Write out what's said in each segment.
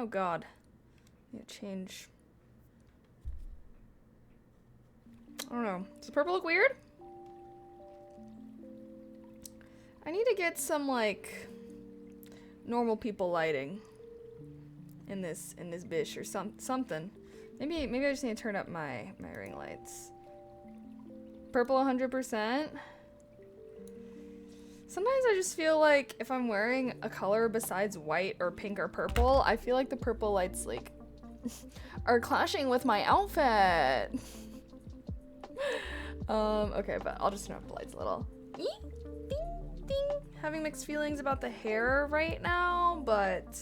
Oh god. Yeah, change. I don't know. Does the purple look weird? I need to get some like normal people lighting in this bish or something. Maybe I just need to turn up my ring lights. Purple 100%. Sometimes I just feel like if I'm wearing a color besides white or pink or purple, I feel like the purple lights like are clashing with my outfit. Okay, but I'll just turn up the lights a little. Ding, ding. Having mixed feelings about the hair right now, but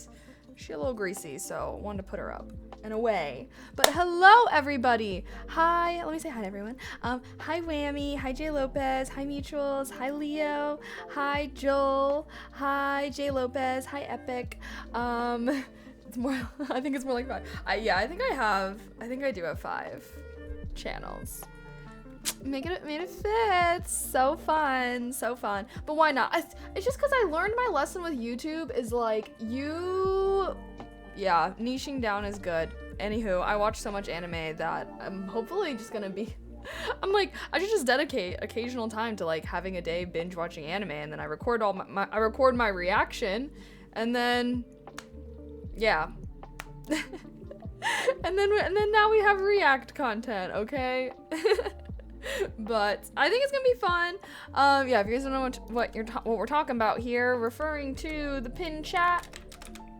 she's a little greasy, so wanted to put her up and away. But hello, everybody. Hi, let me say hi to everyone. Hi, Whammy. Hi, Jay Lopez. Hi, Mutuals. Hi, Leo. Hi, Joel. Hi, Jay Lopez. Hi, Epic. It's more. I think it's more like 5. Yeah, I think I do have 5 channels. Made it fit. So fun. But why not? It's just because I learned my lesson with YouTube is like yeah, niching down is good. Anywho, I watch so much anime that I'm hopefully just gonna be I'm like, I should just dedicate occasional time to like having a day binge watching anime, and then I record I record my reaction, and then yeah. and then now we have react content, okay? But I think it's gonna be fun. Yeah, if you guys don't know what we're talking about here, referring to the pin chat,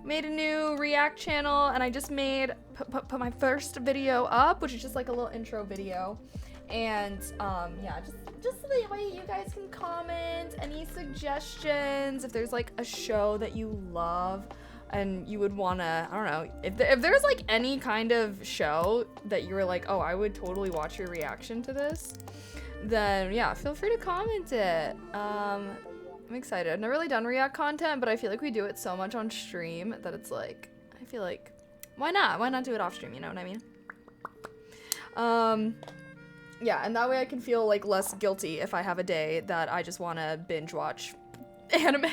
made a new react channel, and I just put my first video up, which is just like a little intro video. And yeah, just the way you guys can comment any suggestions, if there's like a show that you love and you would wanna, I don't know, if there's like any kind of show that you were like, oh, I would totally watch your reaction to this, then yeah, feel free to comment it. I'm excited. I've never really done react content, but I feel like we do it so much on stream that it's like, I feel like, why not do it off stream, you know what I mean? Yeah, and that way I can feel like less guilty if I have a day that I just want to binge watch anime.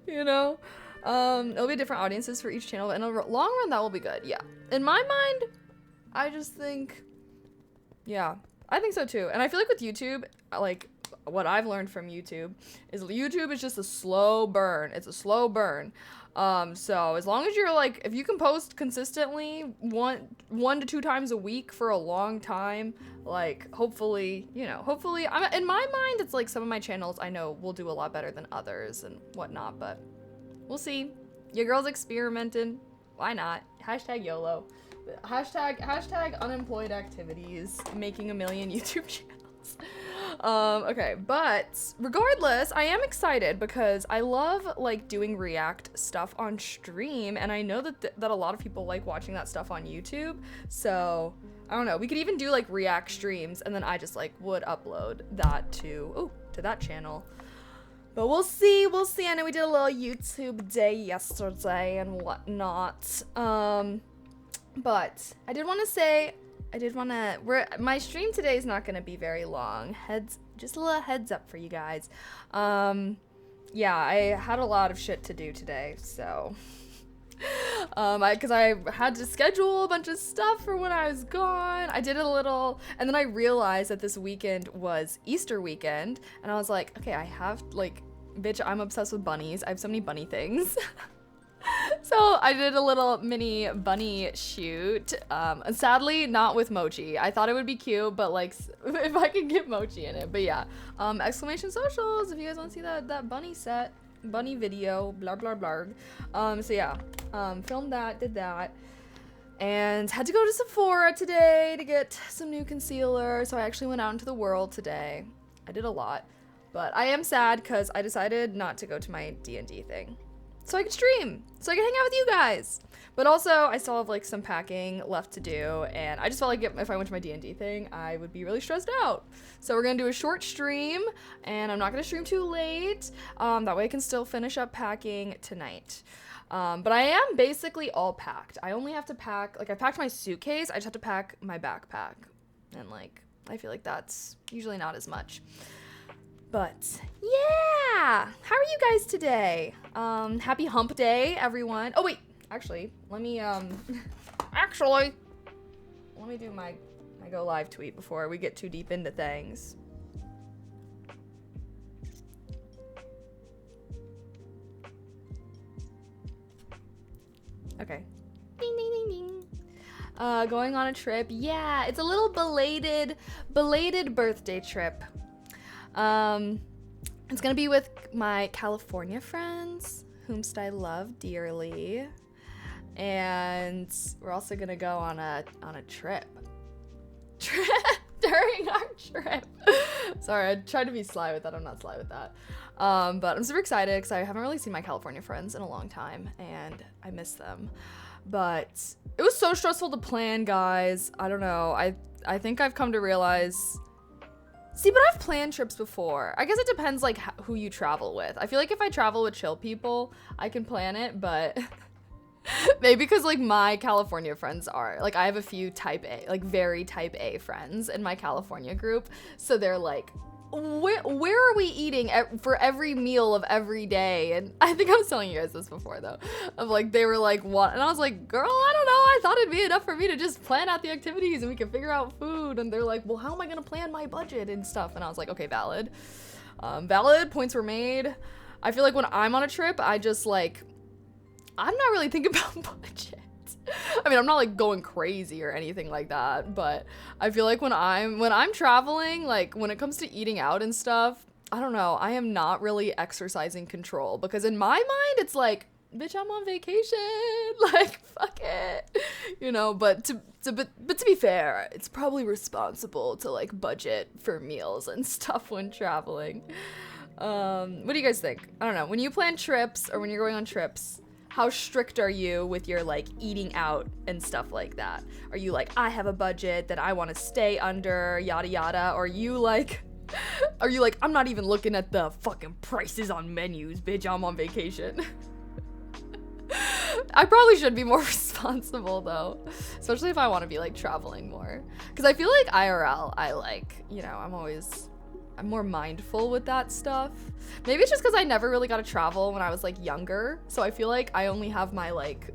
You know? It'll be different audiences for each channel, but in a long run that will be good. Yeah. In my mind, I just think, yeah, I think so too. And I feel like with YouTube, like what I've learned from YouTube is just a slow burn. It's a slow burn. So as long as you're like, if you can post consistently one to 2 times a week for a long time, like hopefully, you know, in my mind, it's like some of my channels I know will do a lot better than others and whatnot, but we'll see. Your girl's experimenting. Why not? Hashtag YOLO. Hashtag unemployed activities, making a million YouTube channels. Okay, but regardless, I am excited because I love like doing react stuff on stream, and I know that a lot of people like watching that stuff on YouTube. So I don't know, we could even do like react streams, and then I just like would upload that to that channel. But we'll see. I know we did a little YouTube day yesterday and whatnot. But I did want to say, my stream today is not going to be very long. Just a little heads up for you guys. Yeah, I had a lot of shit to do today, so. Because I had to schedule a bunch of stuff for when I was gone. I did a little, and then I realized that this weekend was Easter weekend, and I was like, okay, I have, like, bitch, I'm obsessed with bunnies. I have so many bunny things. So I did a little mini bunny shoot. Sadly, not with mochi. I thought it would be cute, but like, if I could get mochi in it. But yeah, exclamation socials if you guys want to see that bunny video, blah blah blah. So yeah, filmed that, did that, and had to go to Sephora today to get some new concealer. So I actually went out into the world today. I did a lot, but I am sad because I decided not to go to my D&D thing. So I could stream, so I could hang out with you guys. But also, I still have like some packing left to do, and I just felt like if I went to my D&D thing, I would be really stressed out. So we're gonna do a short stream, and I'm not gonna stream too late. That way I can still finish up packing tonight. But I am basically all packed. I only have to pack, like I packed my suitcase, I just have to pack my backpack. And like, I feel like that's usually not as much. But yeah, how are you guys today? Happy hump day, everyone. Oh wait, Actually, let me, let me do my go live tweet before we get too deep into things. Okay. Ding, ding, ding, ding. Going on a trip. Yeah, it's a little belated birthday trip. It's gonna be with my California friends, whomst I love dearly. And we're also gonna go on a trip during our trip. Sorry, I tried to be sly with that. I'm not sly with that. But I'm super excited because I haven't really seen my California friends in a long time and I miss them. But it was so stressful to plan, guys. I don't know. I think I've come to realize. See, but I've planned trips before. I guess it depends like who you travel with. I feel like if I travel with chill people, I can plan it, but maybe because like my California friends are like, I have a few type A, like very type A friends in my California group. So they're like, where are we eating for every meal of every day? And I think I was telling you guys this before though, of like, they were like, what? And I was like, girl, I don't know. I thought it'd be enough for me to just plan out the activities and we can figure out food. And they're like, well, how am I going to plan my budget and stuff? And I was like, okay, valid. Valid, points were made. I feel like when I'm on a trip, I just like, I'm not really thinking about budget. I mean, I'm not like going crazy or anything like that, but I feel like when I'm traveling, like when it comes to eating out and stuff, I don't know, I am not really exercising control because in my mind, it's like, bitch, I'm on vacation, like, fuck it, you know, but to be fair, it's probably responsible to like budget for meals and stuff when traveling. What do you guys think? I don't know, when you plan trips or when you're going on trips, how strict are you with your like eating out and stuff like that? Are you like, I have a budget that I want to stay under, yada yada? Or are you like, I'm not even looking at the fucking prices on menus, bitch, I'm on vacation. I probably should be more responsible though, especially if I want to be like traveling more. Cause I feel like IRL, I like, you know, I'm more mindful with that stuff. Maybe it's just because I never really got to travel when I was like younger. So I feel like I only have my like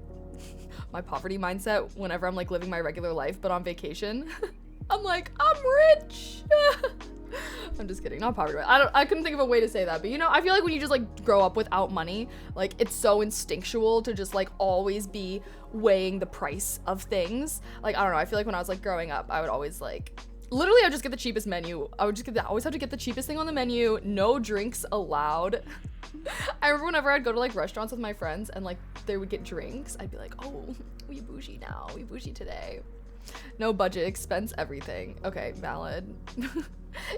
my poverty mindset whenever I'm like living my regular life, but on vacation. I'm like, I'm rich. I'm just kidding, not poverty. I couldn't think of a way to say that, but you know, I feel like when you just like grow up without money, like it's so instinctual to just like always be weighing the price of things. Like, I don't know, I feel like when I was like growing up, I would always like, literally, I would just get the cheapest menu. I always have to get the cheapest thing on the menu. No drinks allowed. I remember whenever I'd go to like restaurants with my friends and like they would get drinks, I'd be like, oh, we bougie now. We bougie today. No budget, expense everything. Okay, valid.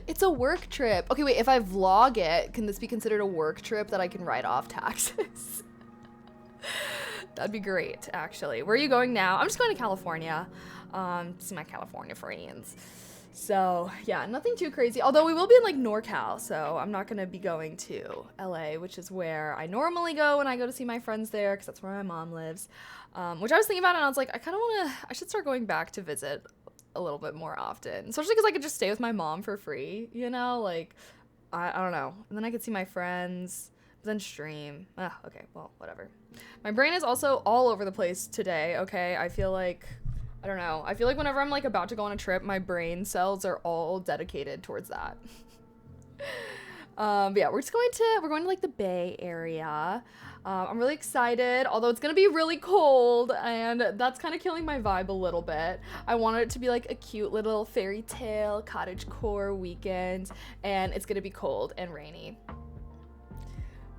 It's a work trip. Okay, wait, if I vlog it, can this be considered a work trip that I can write off taxes? That'd be great, actually. Where are you going now? I'm just going to California. To see my California friends. So yeah, nothing too crazy. Although we will be in like NorCal, so I'm not gonna be going to LA, which is where I normally go when I go to see my friends there, because that's where my mom lives. Which I was thinking about, and I was like, I should start going back to visit a little bit more often, especially because I could just stay with my mom for free, you know, like I don't know, and then I could see my friends, but then stream. Okay, well, whatever. My brain is also all over the place today. Okay, I feel like, I don't know. I feel like whenever I'm like about to go on a trip, my brain cells are all dedicated towards that. But yeah, we're going to like the Bay Area. I'm really excited, although it's gonna be really cold, and that's kind of killing my vibe a little bit. I wanted it to be like a cute little fairy tale cottagecore weekend, and it's gonna be cold and rainy.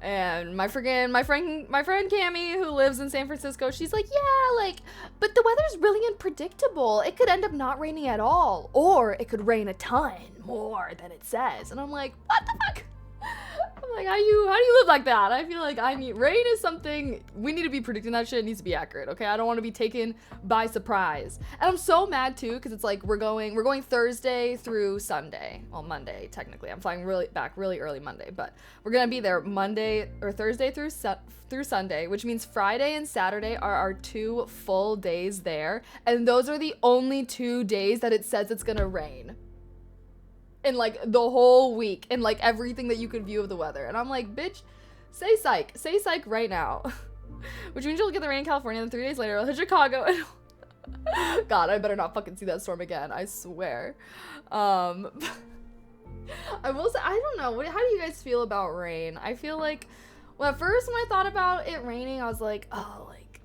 And my friend Cammie, who lives in San Francisco, she's like, yeah, like, but the weather's really unpredictable. It could end up not raining at all, or it could rain a ton more than it says. And I'm like, what the fuck? I'm like, how do you live like that? I feel like rain is something, we need to be predicting that shit. It needs to be accurate, okay? I don't want to be taken by surprise. And I'm so mad too, because it's like we're going Thursday through Sunday. Well, Monday technically. I'm flying really early Monday, but we're gonna be there Monday or Thursday through Sunday, which means Friday and Saturday are our 2 full days there, and those are the only 2 days that it says it's gonna rain. In like the whole week, and like everything that you could view of the weather. And I'm like, bitch, say psych right now. Which means you'll get the rain in California, and then 3 days later, it'll hit Chicago. God, I better not fucking see that storm again. I swear. I will say, I don't know. How do you guys feel about rain? I feel like, well, at first when I thought about it raining, I was like, oh, like,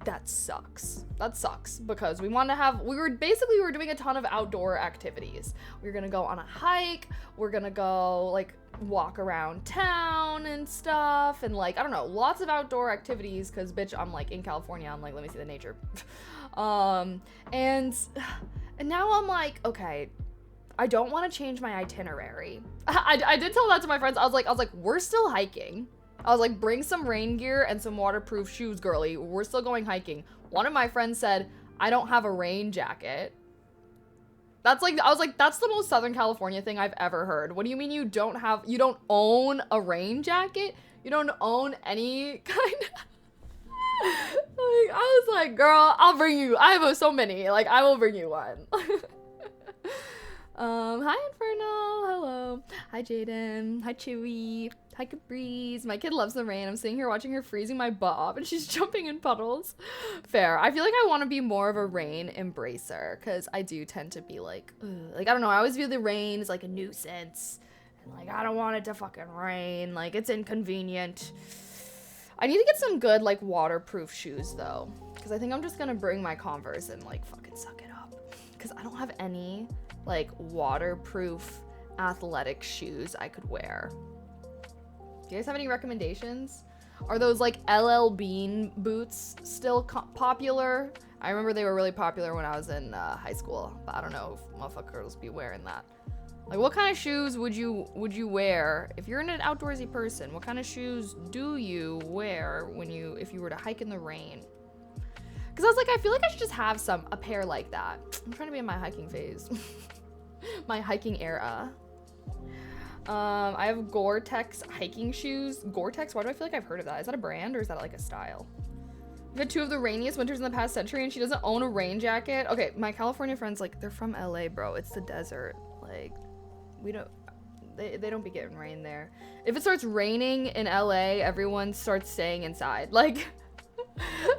that sucks. That sucks because we were doing a ton of outdoor activities. We were gonna go on a hike. We're gonna go like walk around town and stuff. And like, I don't know, lots of outdoor activities because bitch, I'm like in California. I'm like, let me see the nature. And now I'm like, okay, I don't want to change my itinerary. I did tell that to my friends. I was like, we're still hiking. I was like, bring some rain gear and some waterproof shoes, girly. We're still going hiking. One of my friends said, I don't have a rain jacket. I was like, that's the most Southern California thing I've ever heard. What do you mean you don't own a rain jacket? You don't own any kind of... Like, I was like, girl, I'll bring you. I have so many. Like, I will bring you one. Hi Inferno, hello. Hi Jaden, hi Chewy, hi Caprice. My kid loves the rain. I'm sitting here watching her freezing my butt off and she's jumping in puddles. Fair. I feel like I want to be more of a rain embracer because I do tend to be like, ugh. Like, I don't know, I always view the rain as like a nuisance. And like, I don't want it to fucking rain. Like, it's inconvenient. I need to get some good like waterproof shoes though, because I think I'm just gonna bring my Converse and like fucking suck it up because I don't have any like waterproof athletic shoes I could wear. Do you guys have any recommendations? Are those like LL Bean boots still popular? I remember they were really popular when I was in high school, but I don't know if motherfuckers be wearing that. Like, what kind of shoes would you wear if you're an outdoorsy person? What kind of shoes do you wear if you were to hike in the rain? Because I was like, I feel like I should just have a pair like that. I'm trying to be in my hiking phase. My hiking era. I have Gore-Tex hiking shoes. Gore-Tex, why do I feel like I've heard of that? Is that a brand or is that like a style? I've had 2 of the rainiest winters in the past century and she doesn't own a rain jacket. Okay, my California friends, like, they're from LA, bro. It's the desert. Like, they don't be getting rain there. If it starts raining in LA, everyone starts staying inside. Like,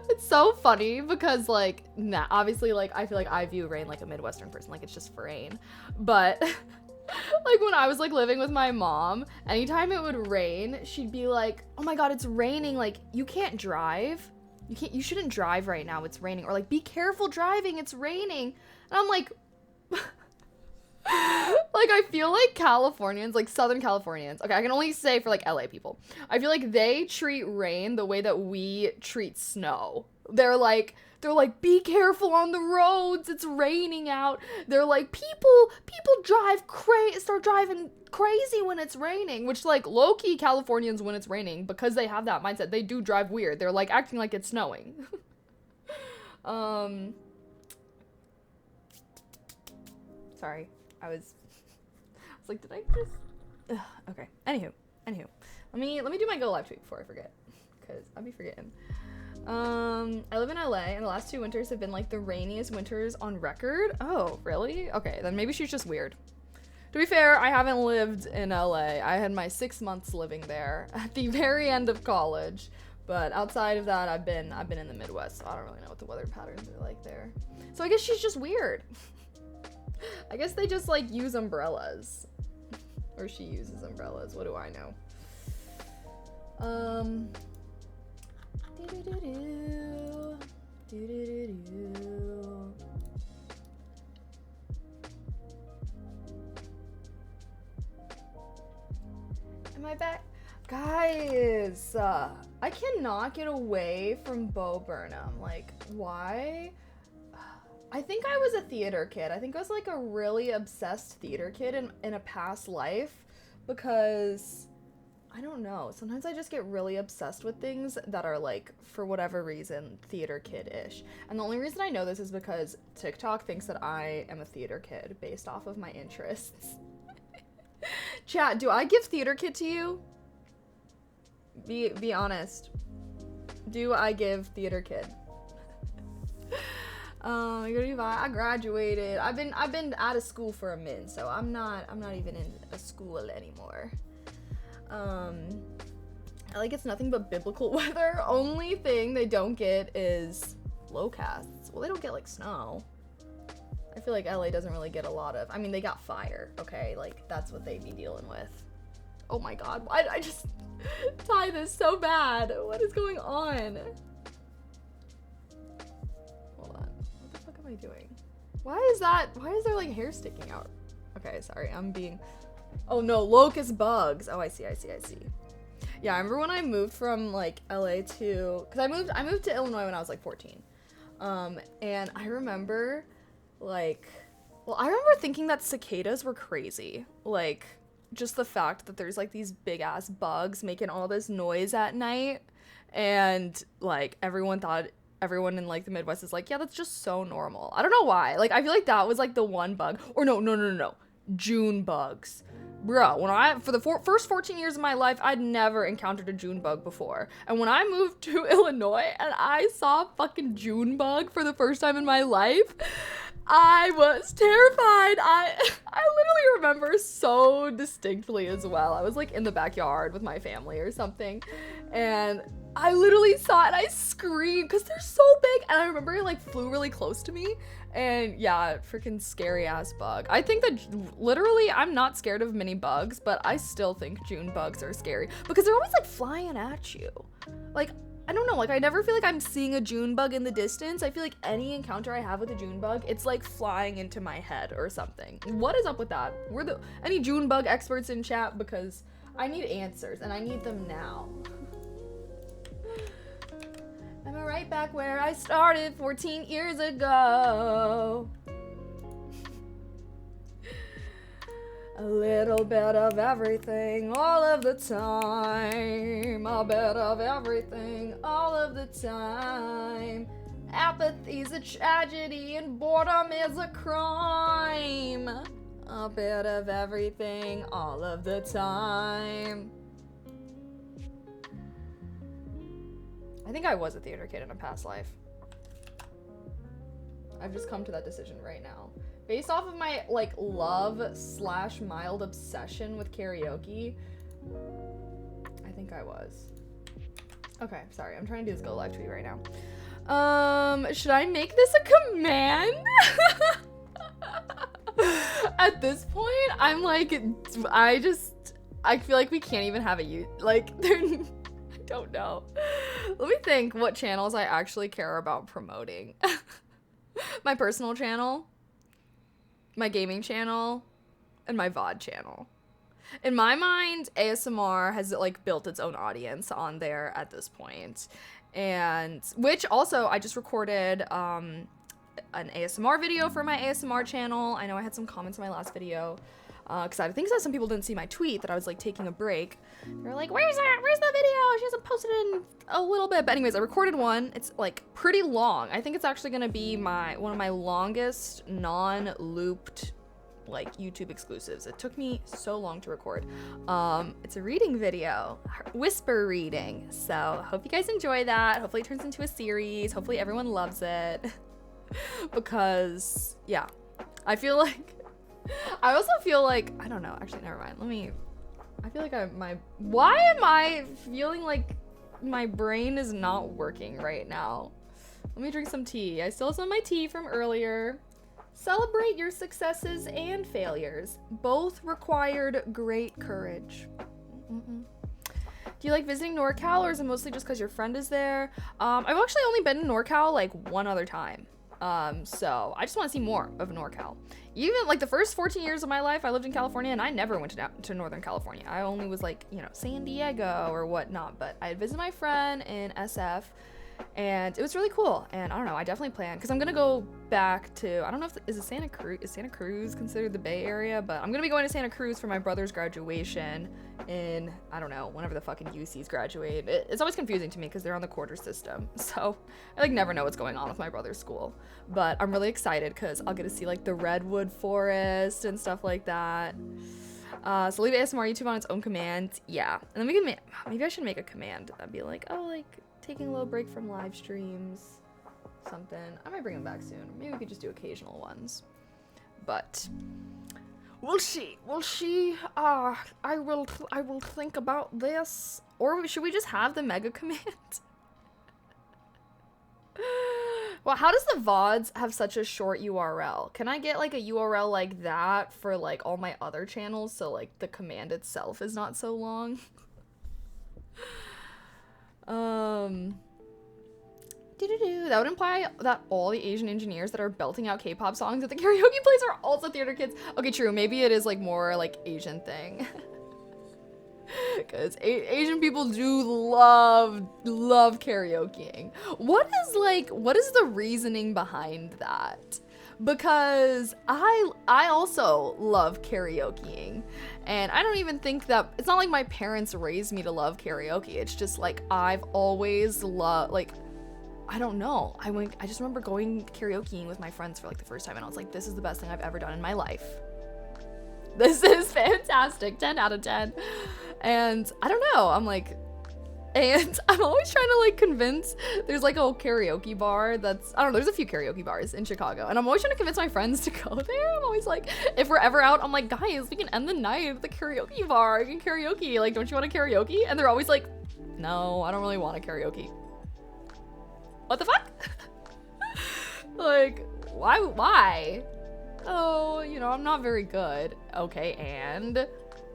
it's so funny because like, nah, obviously like I feel like I view rain like a Midwestern person, like it's just for rain. But like when I was like living with my mom, anytime it would rain, she'd be like, oh my God, it's raining. Like, you can't drive. You shouldn't drive right now. It's raining. Or like, be careful driving. It's raining. And I'm like, like, I feel like Californians, like Southern Californians, okay, I can only say for like LA people, I feel like they treat rain the way that we treat snow. They're like, be careful on the roads, it's raining out. They're like, people start driving crazy when it's raining, which like low-key Californians, when it's raining, because they have that mindset, they do drive weird. They're like acting like it's snowing. Sorry. I was like, did I just... Ugh, okay. Anywho. Let me do my go live tweet before I forget, because I'll be forgetting. I live in LA, and the last 2 winters have been like the rainiest winters on record. Oh, really? Okay, then maybe she's just weird. To be fair, I haven't lived in LA. I had my 6 months living there at the very end of college, but outside of that, I've been in the Midwest, so I don't really know what the weather patterns are like there. So I guess she's just weird. I guess they just like use umbrellas, or she uses umbrellas. What do I know? Am I back? Guys, I cannot get away from Bo Burnham. Like, why? I think I was a theater kid. I think I was like a really obsessed theater kid in a past life, because I don't know. Sometimes I just get really obsessed with things that are like, for whatever reason, theater kid-ish. And the only reason I know this is because TikTok thinks that I am a theater kid based off of my interests. Chat, do I give theater kid to you? Be honest. Do I give theater kid? I graduated. I've been out of school for a minute, so I'm not even in a school anymore. LA gets nothing but biblical weather. Only thing they don't get is locusts. Well, they don't get like snow. I feel like LA doesn't really get a lot of, I mean, they got fire, okay? Like, that's what they be dealing with. Oh my god, why did I just tie this so bad? What is going on? Hold on, what the fuck am I doing? Why is there like hair sticking out? Okay, sorry, I'm being, oh no, locust bugs. Oh, I see. Yeah, I remember when I moved from like LA to, cause I moved to Illinois when I was like 14. And I remember I remember thinking that cicadas were crazy. Like, just the fact that there's like these big ass bugs making all this noise at night, and like everyone in like the Midwest is like, yeah, that's just so normal. I don't know why. Like, I feel like that was like the one bug. Or no. June bugs. Bro, for the first 14 years of my life, I'd never encountered a June bug before. And when I moved to Illinois and I saw a fucking June bug for the first time in my life, I was terrified. I literally remember so distinctly as well. I was like in the backyard with my family or something, and I literally saw it and I screamed because they're so big, and I remember it like flew really close to me. And yeah, freaking scary ass bug. I think that literally I'm not scared of many bugs, but I still think June bugs are scary because they're always like flying at you. Like, I don't know, like I never feel like I'm seeing a June bug in the distance. I feel like any encounter I have with a June bug, it's like flying into my head or something. What is up with that? Any June bug experts in chat, because I need answers and I need them now. I'm right back where I started 14 years ago. A little bit of everything, all of the time. A bit of everything, all of the time. Apathy's a tragedy and boredom is a crime. A bit of everything, all of the time. I think I was a theater kid in a past life. I've just come to that decision right now. Based off of my, like, love/mild obsession with karaoke, I think I was. Okay, sorry, I'm trying to do this go live tweet right now. Should I make this a command? At this point, I'm like, I feel like we can't even have a I don't know. Let me think what channels I actually care about promoting. My personal channel, my gaming channel, and my VOD channel. In my mind, ASMR has like built its own audience on there at this point. And which also I just recorded an ASMR video for my ASMR channel. I know I had some comments in my last video. Because I think some people didn't see my tweet that I was like taking a break. They were like, where's the video? She hasn't posted it in a little bit. But anyways, I recorded one. It's like pretty long. I think it's actually gonna be one of my longest non-looped like YouTube exclusives. It took me so long to record. It's a reading video, whisper reading. So hope you guys enjoy that. Hopefully it turns into a series. Hopefully everyone loves it. Because yeah, I also feel like, I don't know, actually, never mind. I feel like why am I feeling like my brain is not working right now? Let me drink some tea. I still have some of my tea from earlier. Celebrate your successes and failures. Both required great courage. Do you like visiting NorCal, or is it mostly just because your friend is there? I've actually only been in NorCal like one other time. So I just want to see more of NorCal. Even like the first 14 years of my life, I lived in California, and I never went to Northern California. I only was like, San Diego or whatnot, but I had visited my friend in SF, and it was really cool. And I don't know, I definitely plan, because I'm gonna go back to, I don't know if is Santa Cruz considered the Bay Area, but I'm gonna be going to Santa Cruz for my brother's graduation in, I don't know, whenever the fucking UCs graduate. It's always confusing to me because they're on the quarter system, so I like never know what's going on with my brother's school. But I'm really excited because I'll get to see like the redwood forest and stuff like that. So leave ASMR YouTube on its own command. Yeah, and then we can maybe I should make a command that'd be like, oh, like taking a little break from live streams, something. I might bring them back soon. Maybe we could just do occasional ones. But We'll see. I will think about this. Or should we just have the mega command? Well, how does the VODs have such a short URL? Can I get like a URL like that for like all my other channels so like the command itself is not so long? That would imply that all the Asian engineers that are belting out K-pop songs at the karaoke place are also theater kids. Okay, true. Maybe it is like more like Asian thing. Because Asian people do love karaokeing. What is the reasoning behind that? Because I also love karaokeing, and I don't even think that, it's not like my parents raised me to love karaoke. It's just like I've always loved, like, I don't know. I just remember going karaokeing with my friends for like the first time, and I was like, this is the best thing I've ever done in my life. This is fantastic. 10 out of 10. And I don't know. I'm like, and I'm always trying to like convince, there's like a karaoke bar that's, I don't know, there's a few karaoke bars in Chicago, and I'm always trying to convince my friends to go there. I'm always like, if we're ever out, I'm like, guys, we can end the night at the karaoke bar. We can karaoke. Like, don't you want a karaoke? And they're always like, no, I don't really want a karaoke. What the fuck? Like, why? Oh, you know, I'm not very good. Okay, and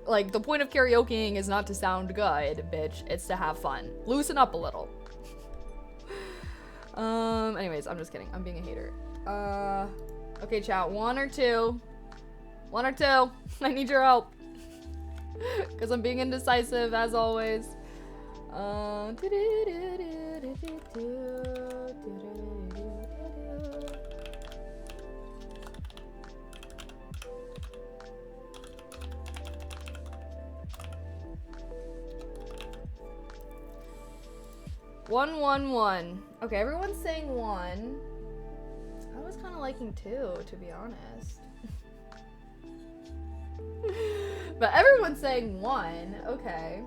like, the point of karaokeing is not to sound good, bitch. It's to have fun. Loosen up a little. Anyways, I'm just kidding. I'm being a hater. Okay, chat. One or two. I need your help. Because I'm being indecisive, as always. 111. Okay, everyone's saying 1. I was kind of liking 2, to be honest. But everyone's saying 1. Okay.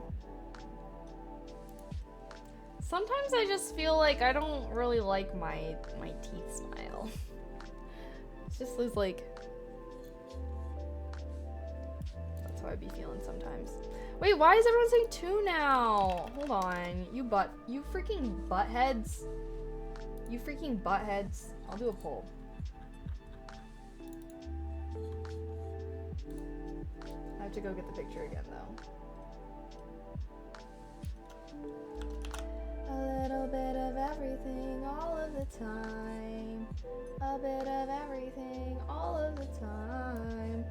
Sometimes I just feel like I don't really like my teeth smile. It's just this like, that's how I be feeling sometimes. Wait, why is everyone saying 2 now? Hold on. You freaking buttheads. You freaking buttheads. I'll do a poll. I have to go get the picture again, though. A little bit of everything all of the time. A bit of everything all of the time.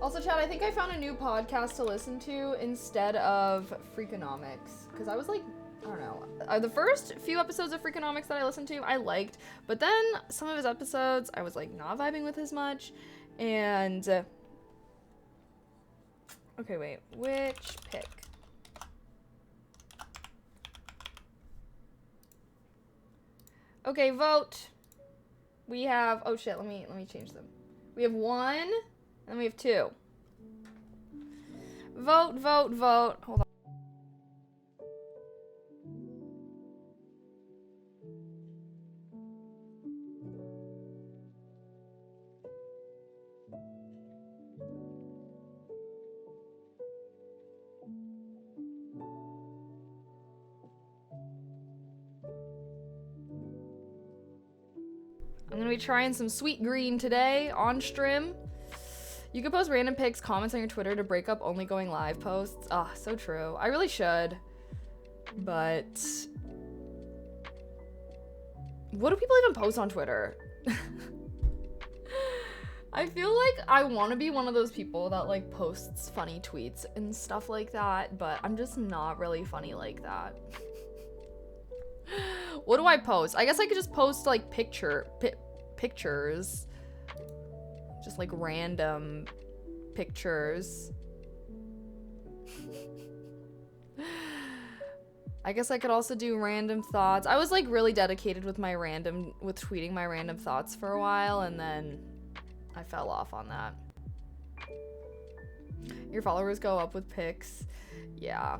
Also, Chad, I think I found a new podcast to listen to instead of Freakonomics. Because I was like, I don't know. The first few episodes of Freakonomics that I listened to, I liked. But then some of his episodes, I was like not vibing with as much. And... okay, wait. Which pick? Okay, vote. We have... oh shit, let me change them. We have 1... and we have 2. Vote, vote, vote. Hold on. I'm gonna be trying some sweetgreen today on stream. You can post random pics, comments on your Twitter to break up only going live posts. Ah, oh, so true. I really should. But... what do people even post on Twitter? I feel like I want to be one of those people that like posts funny tweets and stuff like that, but I'm just not really funny like that. What do I post? I guess I could just post like pictures. Just like random pictures. I guess I could also do random thoughts. I was like really dedicated with tweeting my random thoughts for a while, and then I fell off on that. Your followers go up with pics. Yeah.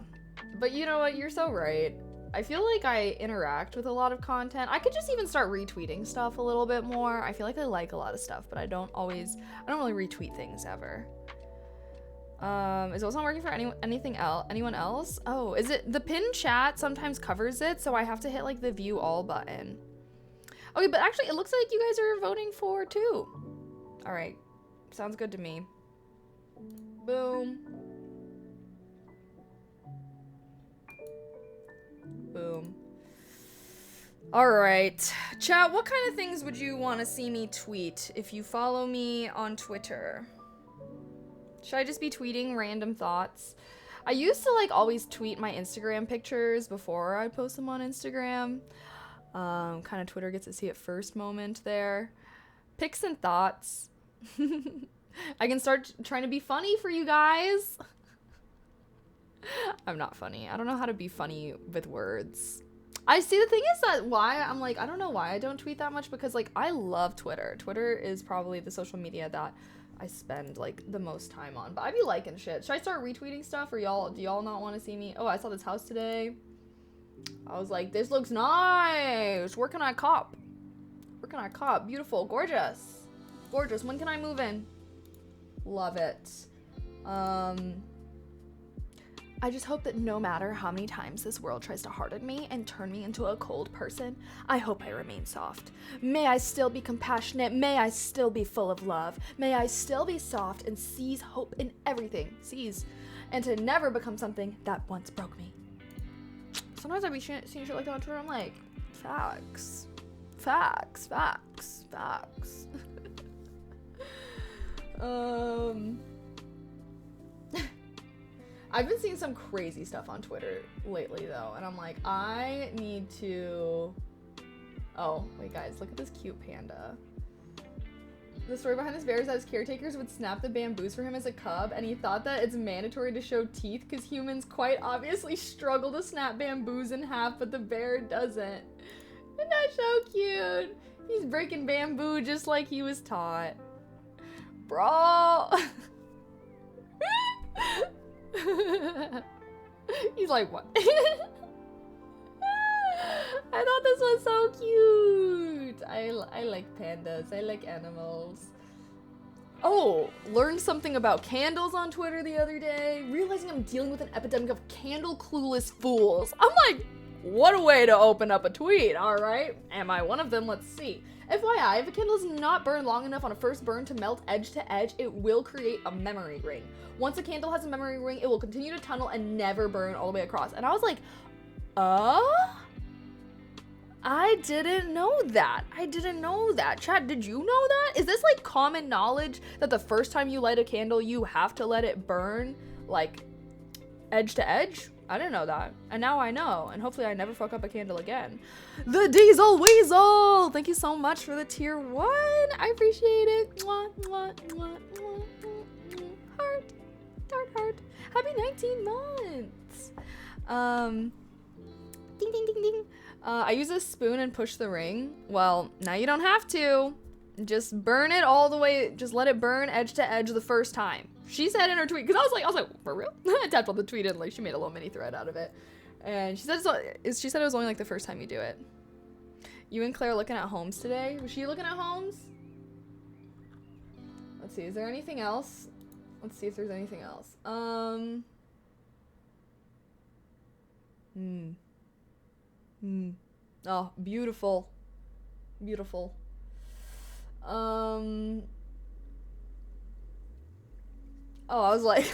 But you know what? You're so right. I feel like I interact with a lot of content. I could just even start retweeting stuff a little bit more. I feel like I like a lot of stuff, but I don't really retweet things ever. Is it not working for anyone else? Oh, is it the pinned chat sometimes covers it, so I have to hit like the view all button. Okay, but actually it looks like you guys are voting for 2. All right, sounds good to me. Boom. Boom. All right, chat, what kind of things would you want to see me tweet if you follow me on Twitter? Should I just be tweeting random thoughts? I used to like always tweet my Instagram pictures before I post them on Instagram. Kind of Twitter gets to see it first moment there. Pics and thoughts. I can start trying to be funny for you guys. I'm not funny. I don't know how to be funny with words. I see, the thing is that why I'm like, I don't know why I don't tweet that much, because like I love Twitter. Twitter is probably the social media that I spend like the most time on, but I be liking shit. Should I start retweeting stuff, or do y'all not want to see me? Oh, I saw this house today. I was like, this looks nice. Where can I cop? Where can I cop? Beautiful, gorgeous, gorgeous. When can I move in? Love it. I just hope that no matter how many times this world tries to harden me and turn me into a cold person, I hope I remain soft. May I still be compassionate. May I still be full of love. May I still be soft and seize hope in everything. And to never become something that once broke me. Sometimes I be seeing shit like that on Twitter. I'm like, facts. Facts. Facts. Facts. I've been seeing some crazy stuff on Twitter lately, though, and I'm like, I need to... Oh, wait, guys, look at this cute panda. The story behind this bear is that his caretakers would snap the bamboos for him as a cub, and he thought that it's mandatory to show teeth because humans quite obviously struggle to snap bamboos in half, but the bear doesn't. Isn't that so cute? He's breaking bamboo just like he was taught. Bro! He's like, what? I thought this was so cute. I like pandas. I like animals. Oh, learned something about candles on Twitter the other day. Realizing I'm dealing with an epidemic of candle clueless fools. I'm like, what a way to open up a tweet, all right? Am I one of them? Let's see. FYI, if a candle is not burned long enough on a first burn to melt edge to edge, it will create a memory ring. Once a candle has a memory ring, it will continue to tunnel and never burn all the way across. And I was like, I didn't know that. I didn't know that. Chad, did you know that? Is this like common knowledge that the first time you light a candle, you have to let it burn like edge to edge? I didn't know that. And now I know. And hopefully I never fuck up a candle again. The Diesel Weasel! Thank you so much for the tier 1. I appreciate it. Mwah, mwah, mwah, mwah, mwah. Heart. Heart. Happy 19 months. Ding, ding, ding, ding. I use a spoon and push the ring. Well, now you don't have to. Just burn it all the way. Just let it burn edge to edge the first time. She said in her tweet, because I was like, for real? I tapped on the tweet and like she made a little mini thread out of it. And she said it was only like the first time you do it. You and Claire looking at homes today? Was she looking at homes? Let's see, is there anything else? Let's see if there's anything else. Oh, beautiful. Beautiful. Oh, I was like,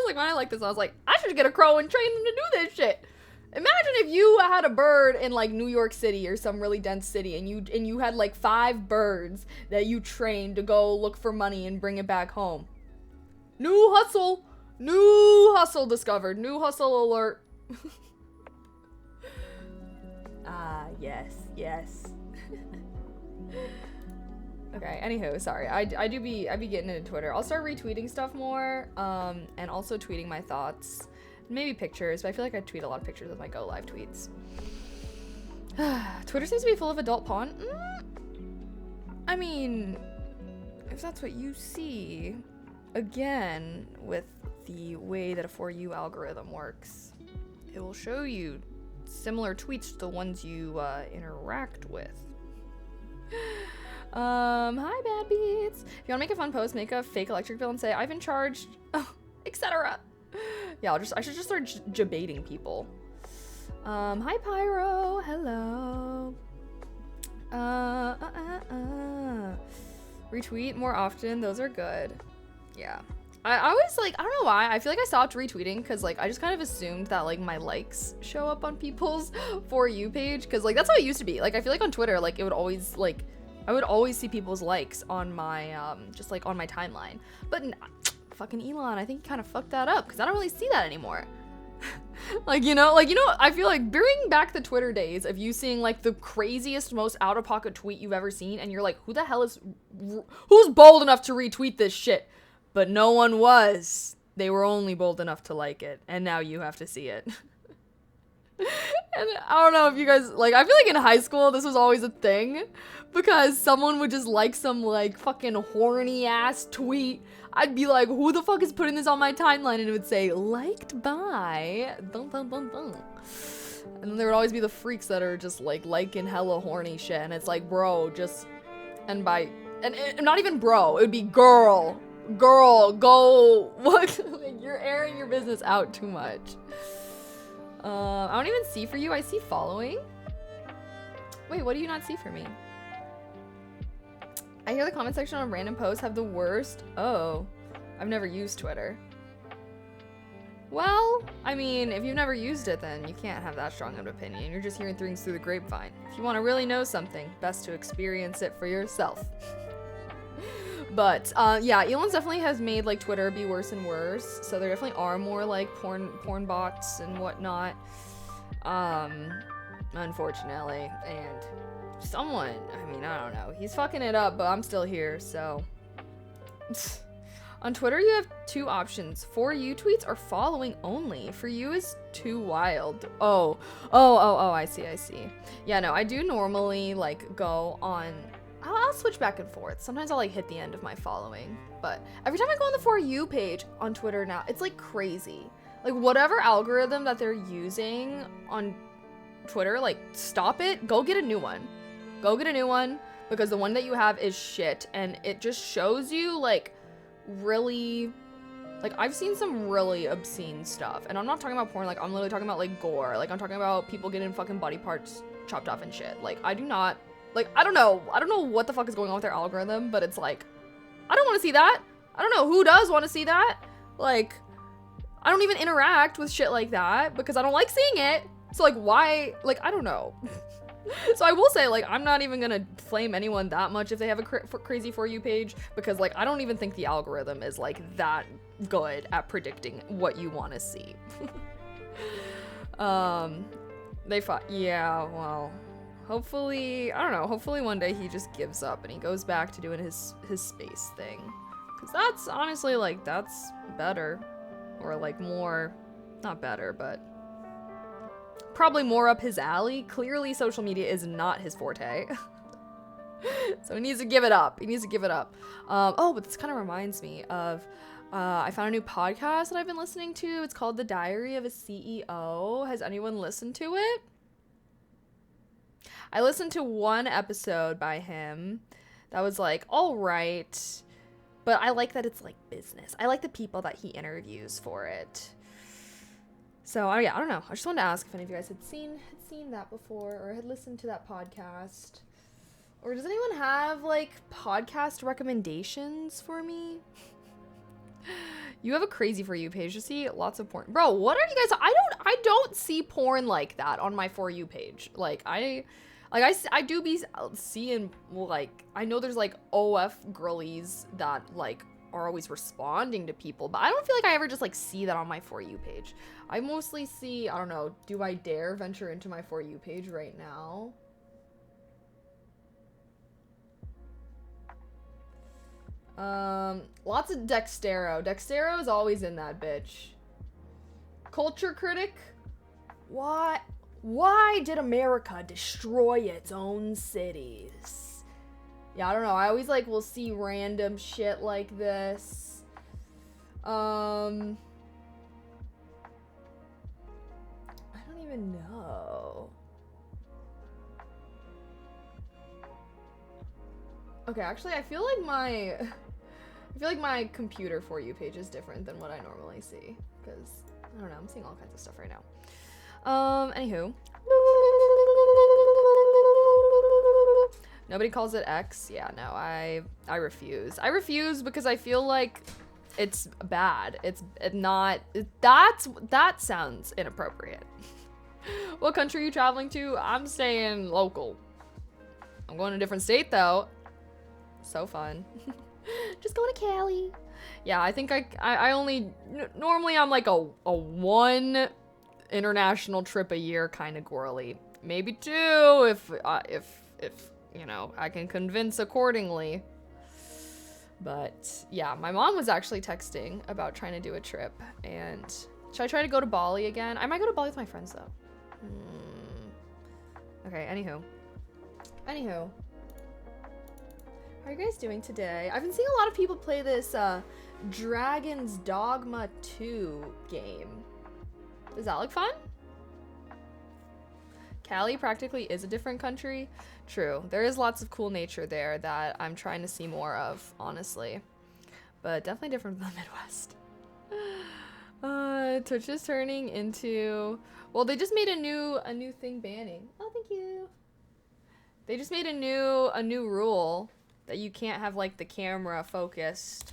when I like this, I was like, I should get a crow and train them to do this shit. Imagine if you had a bird in like New York City or some really dense city, and you had like 5 birds that you trained to go look for money and bring it back home. New hustle discovered, new hustle alert. Yes. Okay, anywho, sorry. I be getting into Twitter. I'll start retweeting stuff more, and also tweeting my thoughts. Maybe pictures, but I feel like I tweet a lot of pictures of my Go Live tweets. Twitter seems to be full of adult porn. I mean, if that's what you see, again, with the way that a For You algorithm works, it will show you similar tweets to the ones you interact with. Hi Bad Beats. If you want to make a fun post, make a fake electric bill and say I've been charged, etc. Yeah, I should just start debating people. Hi Pyro, hello. Retweet more often, those are good. Yeah. I always, like, I don't know why, I feel like I stopped retweeting because, like, I just kind of assumed that, like, my likes show up on people's For You page, because, like, that's how it used to be. Like, I feel like on Twitter, like, it would always, like, I would always see people's likes on my, just, like, on my timeline. But, fucking Elon, I think he kind of fucked that up, because I don't really see that anymore. like, you know, I feel like bring back the Twitter days of you seeing, like, the craziest, most out-of-pocket tweet you've ever seen, and you're like, who the hell is, who's bold enough to retweet this shit? But no one was. They were only bold enough to like it. And now you have to see it. And I don't know if you guys, like, I feel like in high school, this was always a thing. Because someone would just like some, like, fucking horny ass tweet. I'd be like, who the fuck is putting this on my timeline? And it would say, liked by... Dun, dun, dun, dun. And then there would always be the freaks that are just, like, liking hella horny shit. And it's like, bro, just... And by... And not even bro. It would be girl. Girl, go. What? Like, you're airing your business out too much. I don't even see for you. I see following. Wait, what do you not see for me? I hear the comment section on random posts have the worst. Oh, I've never used Twitter. Well, I mean, if you've never used it, then you can't have that strong of an opinion. You're just hearing things through the grapevine. If you want to really know something, best to experience it for yourself. But, yeah, Elon definitely has made, like, Twitter be worse and worse. So there definitely are more, like, porn bots and whatnot. Unfortunately. And someone, I mean, I don't know. He's fucking it up, but I'm still here, so. On Twitter, you have two options. For You tweets or following only. For You is too wild. Oh, I see. Yeah, no, I do normally, like, go on... I'll switch back and forth. Sometimes I'll, like, hit the end of my following. But every time I go on the For You page on Twitter now, it's, like, crazy. Like, whatever algorithm that they're using on Twitter, like, stop it. Go get a new one. Go get a new one. Because the one that you have is shit. And it just shows you, like, really... Like, I've seen some really obscene stuff. And I'm not talking about porn. Like, I'm literally talking about, like, gore. Like, I'm talking about people getting fucking body parts chopped off and shit. Like, I do not... Like, I don't know what the fuck is going on with their algorithm, but it's like, I don't want to see that. I don't know who does want to see that. Like, I don't even interact with shit like that because I don't like seeing it. So, like, why? Like, I don't know. So I will say, like, I'm not even gonna flame anyone that much if they have a crazy For You page because, like, I don't even think the algorithm is, like, that good at predicting what you want to see. Yeah, well... Hopefully, I don't know, hopefully one day he just gives up and he goes back to doing his space thing. Because that's honestly, like, that's better. Or, like, more, not better, but probably more up his alley. Clearly, social media is not his forte. So he needs to give it up. Oh, but this kind of reminds me of, I found a new podcast that I've been listening to. It's called The Diary of a CEO. Has anyone listened to it? I listened to one episode by him that was like, all right, but I like that it's like business. I like the people that he interviews for it. So, yeah, I don't know. I just wanted to ask if any of you guys had seen that before or had listened to that podcast. Or does anyone have, like, podcast recommendations for me? You have a crazy For You page. You see lots of porn. Bro, what are you guys... I don't see porn like that on my For You page. I do be seeing, like, I know there's, like, OF girlies that, like, are always responding to people, but I don't feel like I ever just, like, see that on my For You page. I mostly see, I don't know, do I dare venture into my For You page right now? Lots of Dextero. Dextero is always in that bitch. Culture critic? What? Why did America destroy its own cities? Yeah, I don't know. I always, like, will see random shit like this. I don't even know. Okay, actually, I feel like my computer For You page is different than what I normally see. Because, I don't know, I'm seeing all kinds of stuff right now. Anywho. Nobody calls it X? Yeah, no, I refuse. I refuse because I feel like it's bad. That sounds inappropriate. What country are you traveling to? I'm staying local. I'm going to a different state though. So fun. Just going to Cali. Yeah, I think I only, normally I'm like a one international trip a year kind of girly. Maybe two if you know, I can convince accordingly. But yeah, my mom was actually texting about trying to do a trip, and should I try to go to Bali again? I might go to Bali with my friends though. Okay, anywho. How are you guys doing today? I've been seeing a lot of people play this Dragon's Dogma 2 game. Does that look fun? Cali practically is a different country. True. There is lots of cool nature there that I'm trying to see more of, honestly. But definitely different from the Midwest. Twitch is turning into... Well, they just made a new thing banning. Oh, thank you. They just made a new rule that you can't have, like, the camera focused.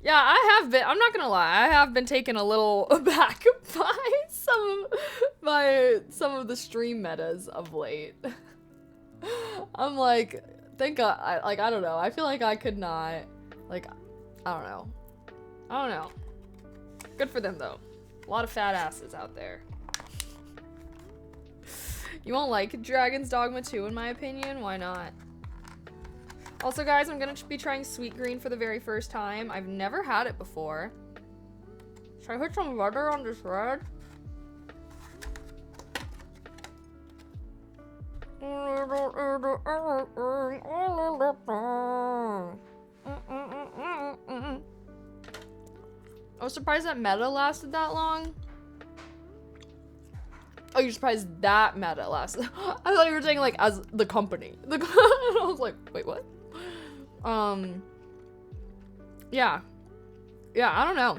Yeah, I'm not gonna lie, I have been taken a little aback by some of the stream metas of late. I'm like, thank God, I don't know, I feel like I could not, like, I don't know. Good for them, though. A lot of fat asses out there. You won't like Dragon's Dogma 2, in my opinion? Why not? Also, guys, I'm gonna be trying sweetgreen for the very first time. I've never had it before. Should I put some butter on this bread? I was surprised that meta lasted that long. Oh, you're surprised that meta lasted. I thought you were saying, like, as the company. I was like, wait, what? Yeah, I don't know.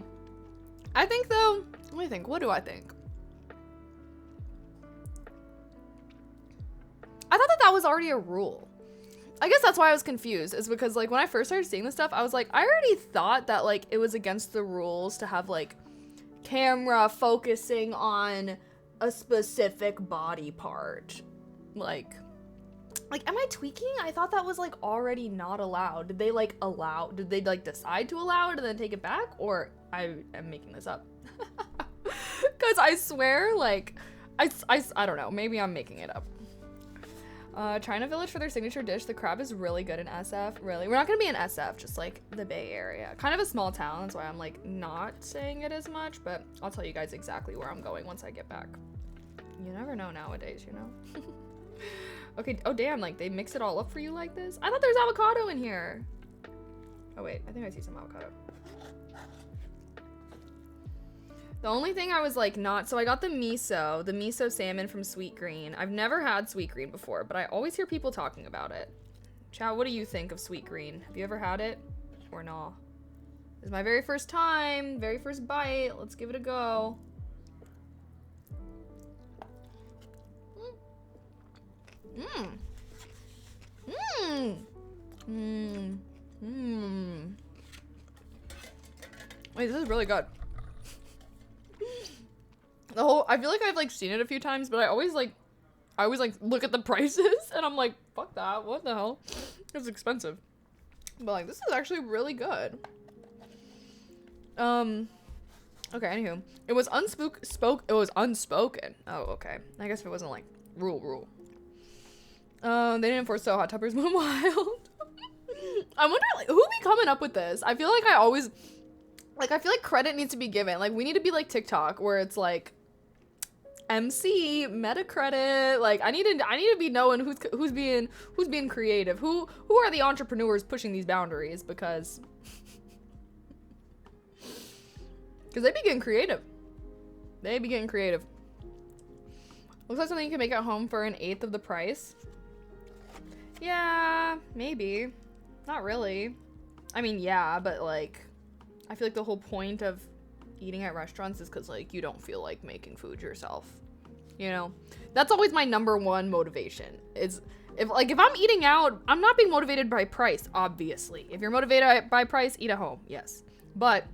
I think though, let me think, what do I think? I thought that was already a rule. I guess that's why I was confused, is because like when I first started seeing this stuff, I was like, I already thought that like it was against the rules to have like camera focusing on a specific body part. Like, am I tweaking? I thought that was, like, already not allowed. Did they, like, decide to allow it and then take it back? Or I am making this up. Because I swear, like, I don't know. Maybe I'm making it up. China Village for their signature dish. The crab is really good in SF. Really? We're not going to be in SF, just, like, the Bay Area. Kind of a small town. That's why I'm, like, not saying it as much. But I'll tell you guys exactly where I'm going once I get back. You never know nowadays, you know? Okay, oh damn, like they mix it all up for you like this? I thought there's avocado in here. Oh wait, I think I see some avocado. The only thing I was like not, so I got the miso salmon from Sweetgreen. I've never had Sweetgreen before, but I always hear people talking about it. Chow, what do you think of Sweetgreen? Have you ever had it? Or no? This is my very first time, very first bite. Let's give it a go. Wait, this is really good. I feel like I've like seen it a few times, but I always look at the prices and I'm like, fuck that, what the hell? It's expensive. But like, this is actually really good. Okay, anywho. It was unspoken. Oh, okay. I guess if it wasn't like rule. They didn't enforce so hot tuppers went wild. I wonder like who be coming up with this? I feel like I feel like credit needs to be given. Like we need to be like TikTok where it's like MC, meta credit. Like I need to be knowing who's being creative. Who are the entrepreneurs pushing these boundaries because they be getting creative. Looks like something you can make at home for 1/8 of the price. Yeah, maybe. Not really. I mean, yeah, but like, I feel like the whole point of eating at restaurants is because like you don't feel like making food yourself. You know? That's always my number one motivation. Is if I'm eating out, I'm not being motivated by price, obviously. If you're motivated by price, eat at home, yes. But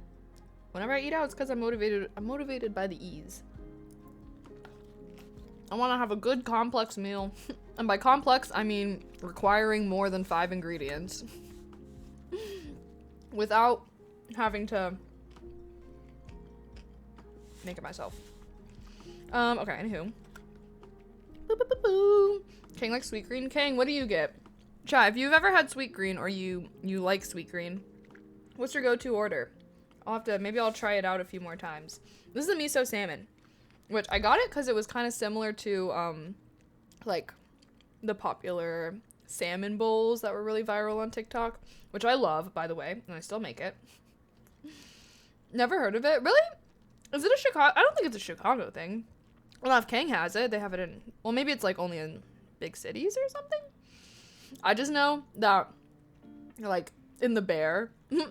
whenever I eat out, it's because I'm motivated by the ease. I want to have a good complex meal. And by complex, I mean requiring more than 5 ingredients. Without having to make it myself. Okay, anywho. Boo, boo, boo, boo. King likes sweetgreen. King, what do you get? Chai, if you've ever had sweetgreen or you like sweetgreen, what's your go-to order? Maybe I'll try it out a few more times. This is the miso salmon, which I got it because it was kind of similar to, like, the popular salmon bowls that were really viral on TikTok, which I love, by the way, and I still make it. Never heard of it. Really? Is it a Chicago? I don't think it's a Chicago thing. Well, if Kang has it, they have it in, well, maybe it's like only in big cities or something. I just know that, like, in the Bear,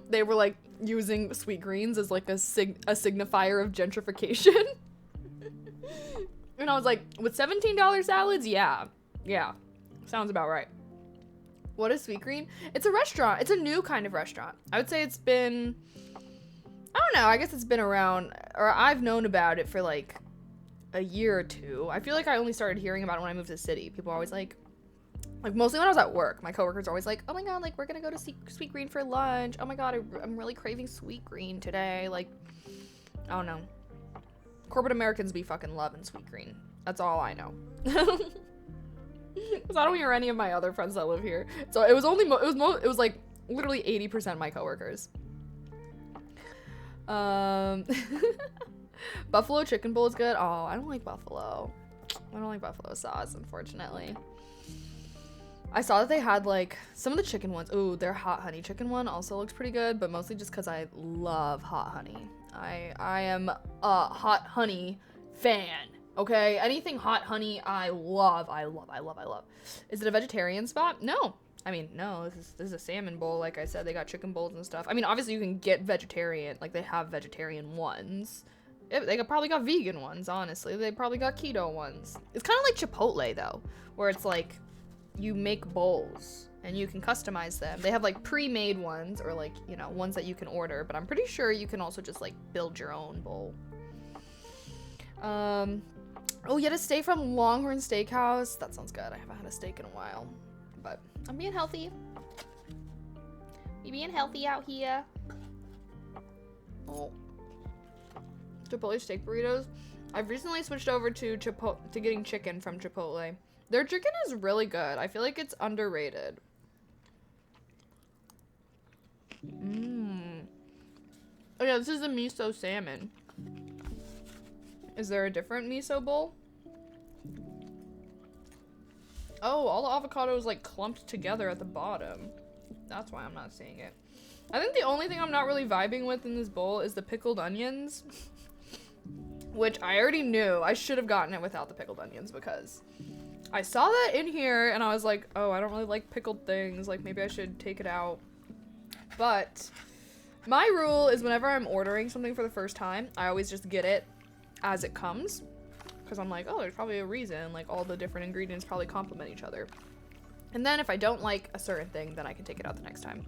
they were like using sweetgreens as like a signifier of gentrification. And I was like, with $17 salads, yeah, sounds about right. What is Sweetgreen? It's a restaurant. It's a new kind of restaurant. I would say it's been, I don't know, I guess it's been around, or I've known about it for like a year or two. I feel like I only started hearing about it when I moved to the city. People are always like mostly when I was at work, my coworkers are always like, oh my god, like, we're gonna go to Sweetgreen for lunch. Oh my god, I'm really craving Sweetgreen today. Like, I don't know. Corporate Americans be fucking loving Sweetgreen. That's all I know. Because I don't hear any of my other friends that live here. So it was only, it was like literally 80% my coworkers. Buffalo chicken bowl is good. Oh, I don't like buffalo. I don't like buffalo sauce, unfortunately. I saw that they had like some of the chicken ones. Ooh, their hot honey chicken one also looks pretty good, but mostly just because I love hot honey. I am a hot honey fan. Okay, anything hot honey, I love. Is it a vegetarian spot? No. I mean, no, this is a salmon bowl. Like I said, they got chicken bowls and stuff. I mean, obviously you can get vegetarian, like they have vegetarian ones. They probably got vegan ones, honestly. They probably got keto ones. It's kind of like Chipotle though, where it's like you make bowls and you can customize them. They have like pre-made ones or like, you know, ones that you can order, but I'm pretty sure you can also just like build your own bowl. Oh, you had a steak from Longhorn Steakhouse. That sounds good. I haven't had a steak in a while, but I'm being healthy. We being healthy out here. Oh, Chipotle steak burritos. I've recently switched over to getting chicken from Chipotle. Their chicken is really good. I feel like it's underrated. Oh yeah, this is the miso salmon. Is there a different miso bowl? Oh, all the avocado is like clumped together at the bottom. That's why I'm not seeing it. I think the only thing I'm not really vibing with in this bowl is the pickled onions. Which I already knew. I should have gotten it without the pickled onions because I saw that in here and I was like, oh, I don't really like pickled things. Like, maybe I should take it out. But my rule is whenever I'm ordering something for the first time, I always just get it as it comes. Because I'm like, oh, there's probably a reason. Like, all the different ingredients probably complement each other. And then if I don't like a certain thing, then I can take it out the next time.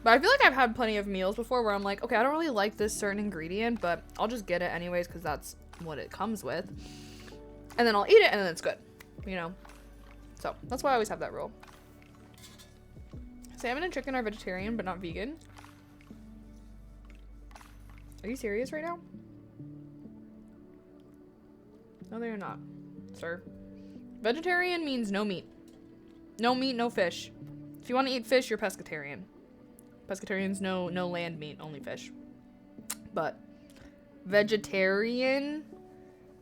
But I feel like I've had plenty of meals before where I'm like, okay, I don't really like this certain ingredient, but I'll just get it anyways because that's what it comes with. And then I'll eat it and then it's good, you know? So that's why I always have that rule. Salmon and chicken are vegetarian, but not vegan. Are you serious right now? No, they're not, sir. Vegetarian means no meat. No meat, no fish. If you want to eat fish, you're pescatarian. Pescatarians, no land meat, only fish. But vegetarian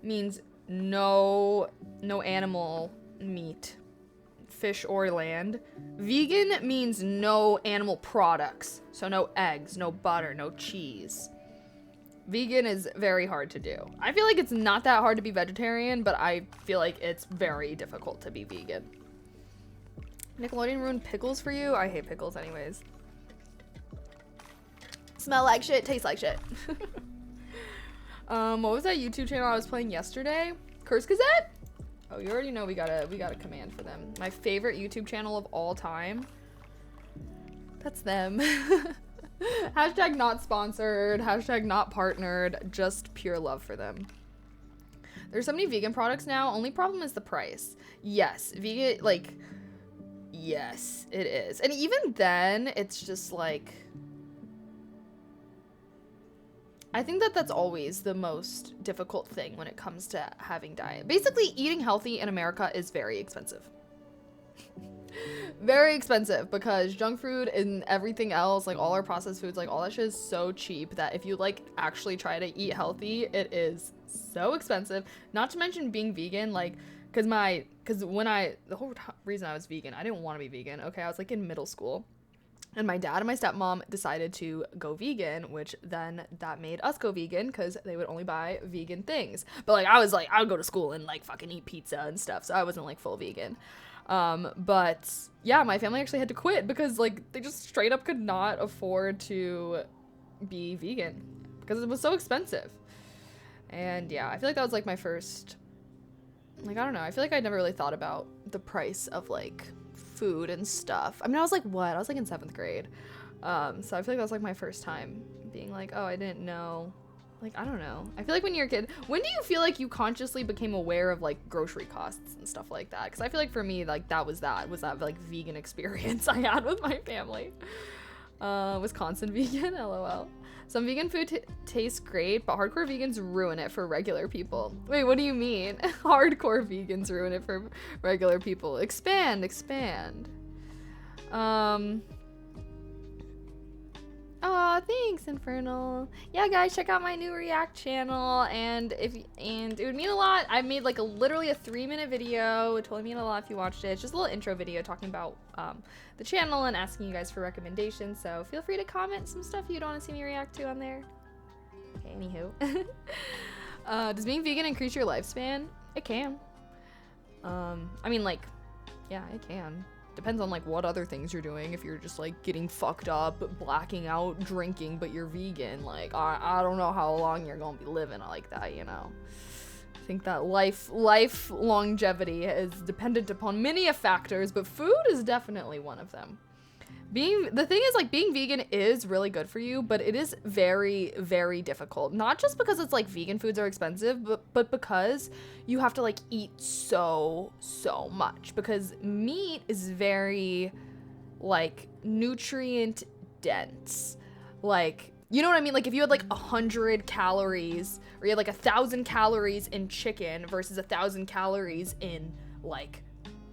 means no animal meat, fish or land. Vegan means no animal products. So no eggs, no butter, no cheese. Vegan is very hard to do. I feel like it's not that hard to be vegetarian, but I feel like it's very difficult to be vegan. Nickelodeon ruined pickles for you? I hate pickles anyways. Smell like shit, taste like shit. What was that YouTube channel I was playing yesterday? Curse Gazette? Oh, you already know we got a command for them. My favorite YouTube channel of all time. That's them. Hashtag not sponsored, hashtag not partnered, just pure love for them. There's so many vegan products now. Only problem is the price. Yes, vegan, like, yes, it is. And even then, it's just like, I think that that's always the most difficult thing when it comes to having diet. Basically, eating healthy in America is very expensive. Very expensive because junk food and everything else, like all our processed foods, like all that shit is so cheap that if you like actually try to eat healthy, it is so expensive. Not to mention being vegan, like, the whole reason I was vegan, I didn't want to be vegan. Okay, I was like in middle school. And my dad and my stepmom decided to go vegan, which then that made us go vegan because they would only buy vegan things. But like I would go to school and like fucking eat pizza and stuff, so I wasn't like full vegan. But yeah, my family actually had to quit because like they just straight up could not afford to be vegan because it was so expensive. And yeah, I feel like that was like my first, like, I don't know, I feel like I never really thought about the price of like food and stuff. I mean, I was like, what? I was like in 7th grade. So I feel like that was like my first time being like, oh, I didn't know. Like, I don't know. I feel like when you're a kid, when do you feel like you consciously became aware of like grocery costs and stuff like that? Because I feel like for me, like that was that like vegan experience I had with my family. Wisconsin vegan, lol. Some vegan food tastes great, but hardcore vegans ruin it for regular people. Wait, what do you mean? Hardcore vegans ruin it for regular people. Expand. Oh, thanks, Infernal. Yeah, guys, check out my new React channel, and it would mean a lot. I made like literally a 3-minute video. It would totally mean a lot if you watched it. It's just a little intro video talking about the channel and asking you guys for recommendations. So feel free to comment some stuff you don't want to see me react to on there. Okay, anywho. Does being vegan increase your lifespan? It can. I mean, like, yeah, it can. Depends on like what other things you're doing. If you're just like getting fucked up, blacking out, drinking, but you're vegan, like I don't know how long you're gonna be living like that, you know. I think that life longevity is dependent upon many factors, but food is definitely one of them. The thing is, like, being vegan is really good for you, but it is very, very difficult. Not just because it's like vegan foods are expensive, but because you have to like eat so much, because meat is very like nutrient dense. Like, you know what I mean? Like if you had like 100 calories, or you had like 1,000 calories in chicken versus 1,000 calories in like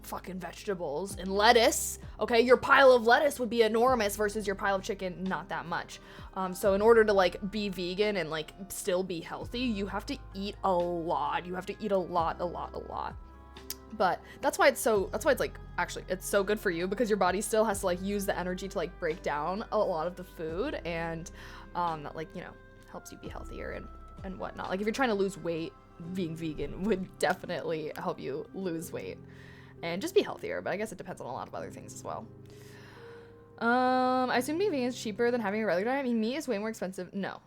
fucking vegetables and lettuce, okay, your pile of lettuce would be enormous versus your pile of chicken not that much. So in order to like be vegan and like still be healthy, you have to eat a lot. You have to eat a lot. But that's why it's like, actually it's so good for you, because your body still has to like use the energy to like break down a lot of the food, and that, like, you know, helps you be healthier and whatnot. Like if you're trying to lose weight, being vegan would definitely help you lose weight and just be healthier, but I guess it depends on a lot of other things as well. I assume being vegan is cheaper than having a regular diet. I mean, meat is way more expensive. No,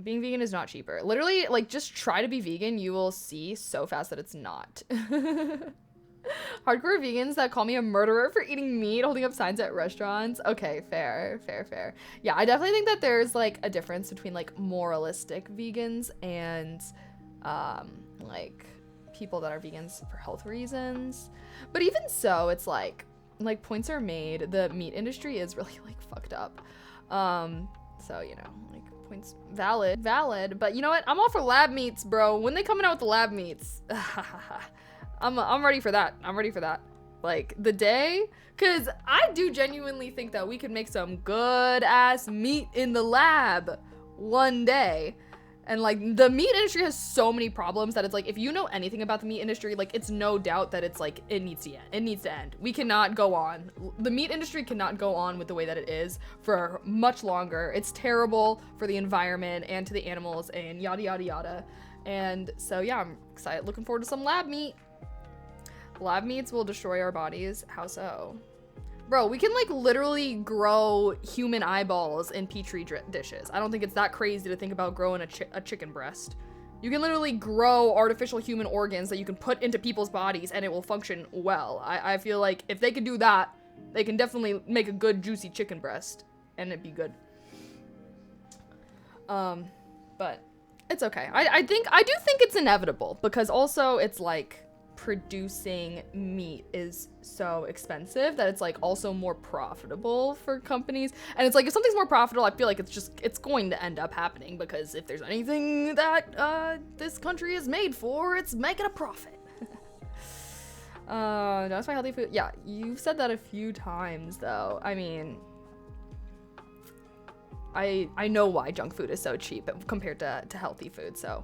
being vegan is not cheaper. Literally, like, just try to be vegan. You will see so fast that it's not. Hardcore vegans that call me a murderer for eating meat, holding up signs at restaurants. Okay, fair. Yeah, I definitely think that there's like a difference between like moralistic vegans and like people that are vegans for health reasons. But even so, it's like points are made. The meat industry is really like fucked up. So, you know, like points valid, but you know what? I'm all for lab meats, bro. When they coming out with the lab meats, I'm ready for that. Like the day, cause I do genuinely think that we could make some good ass meat in the lab one day. And like the meat industry has so many problems that it's like, if you know anything about the meat industry, like it's no doubt that it's like, it needs to end. We cannot go on. The meat industry cannot go on with the way that it is for much longer. It's terrible for the environment and to the animals and yada, yada, yada. And so, yeah, I'm excited, looking forward to some lab meat. Lab meats will destroy our bodies. How so? Bro, we can like literally grow human eyeballs in petri dishes. I don't think it's that crazy to think about growing a chicken breast. You can literally grow artificial human organs that you can put into people's bodies and it will function well. I feel like if they can do that, they can definitely make a good juicy chicken breast and it'd be good. But it's okay. I do think it's inevitable because also it's like producing meat is so expensive that it's like also more profitable for companies. And it's like if something's more profitable, I feel like it's going to end up happening because if there's anything that this country is made for, it's making a profit. That's why healthy food. Yeah, you've said that a few times though. I mean, I know why junk food is so cheap compared to healthy food, so.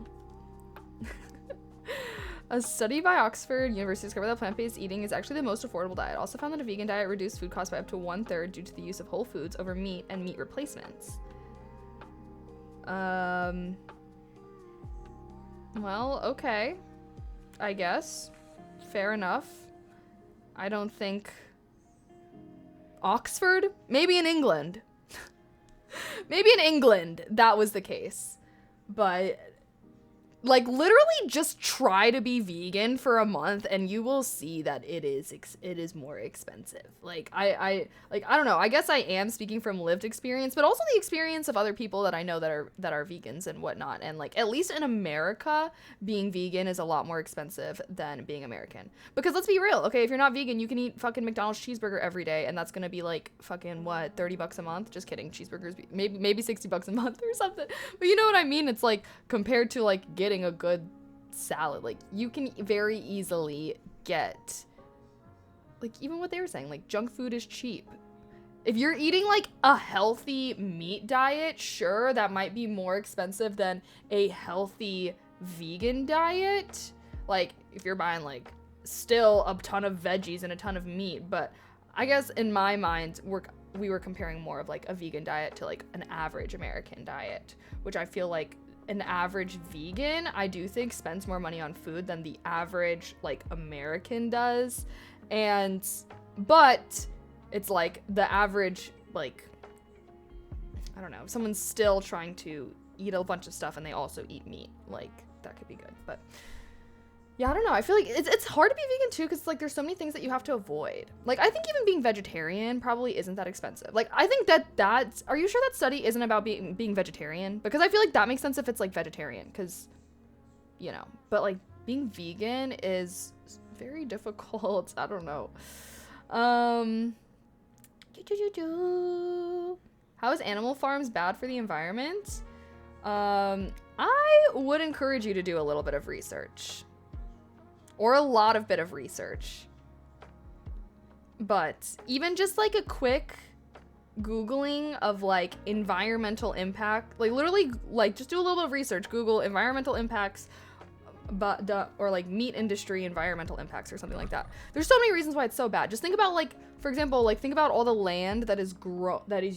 A study by Oxford University discovered that plant-based eating is actually the most affordable diet. Also found that a vegan diet reduced food costs by up to 1/3 due to the use of whole foods over meat and meat replacements. Well, okay. I guess. Fair enough. I don't think... Oxford? Maybe in England. Maybe in England that was the case. But... like, literally just try to be vegan for a month and you will see that it is more expensive. Like, I don't know. I guess I am speaking from lived experience, but also the experience of other people that I know that are vegans and whatnot. And, like, at least in America, being vegan is a lot more expensive than being American. Because let's be real, okay? If you're not vegan, you can eat fucking McDonald's cheeseburger every day and that's gonna be, like, fucking, what, $30 a month? Just kidding. Cheeseburgers, maybe $60 a month or something. But you know what I mean? It's, like, compared to, like, getting a good salad, like you can very easily get, like, even what they were saying, like junk food is cheap. If you're eating like a healthy meat diet, sure, that might be more expensive than a healthy vegan diet. Like if you're buying like still a ton of veggies and a ton of meat, but I guess in my mind we were comparing more of like a vegan diet to like an average American diet, which I feel like an average vegan, I do think, spends more money on food than the average, like, American does. But it's like the average, like, I don't know, if someone's still trying to eat a bunch of stuff and they also eat meat, like, that could be good. But yeah, I don't know. I feel like it's hard to be vegan too because like there's so many things that you have to avoid. Like I think even being vegetarian probably isn't that expensive. Like I think that's are you sure that study isn't about being vegetarian? Because I feel like that makes sense if it's like vegetarian because, you know, but like being vegan is very difficult. I don't know. How is animal farms bad for the environment? I would encourage you to do a little bit of research. Or a lot of bit of research. But even just like a quick Googling of like environmental impact, like literally like just do a little bit of research, Google environmental impacts, or like meat industry environmental impacts or something like that. There's so many reasons why it's so bad. Just think about like, for example, like think about all the land that is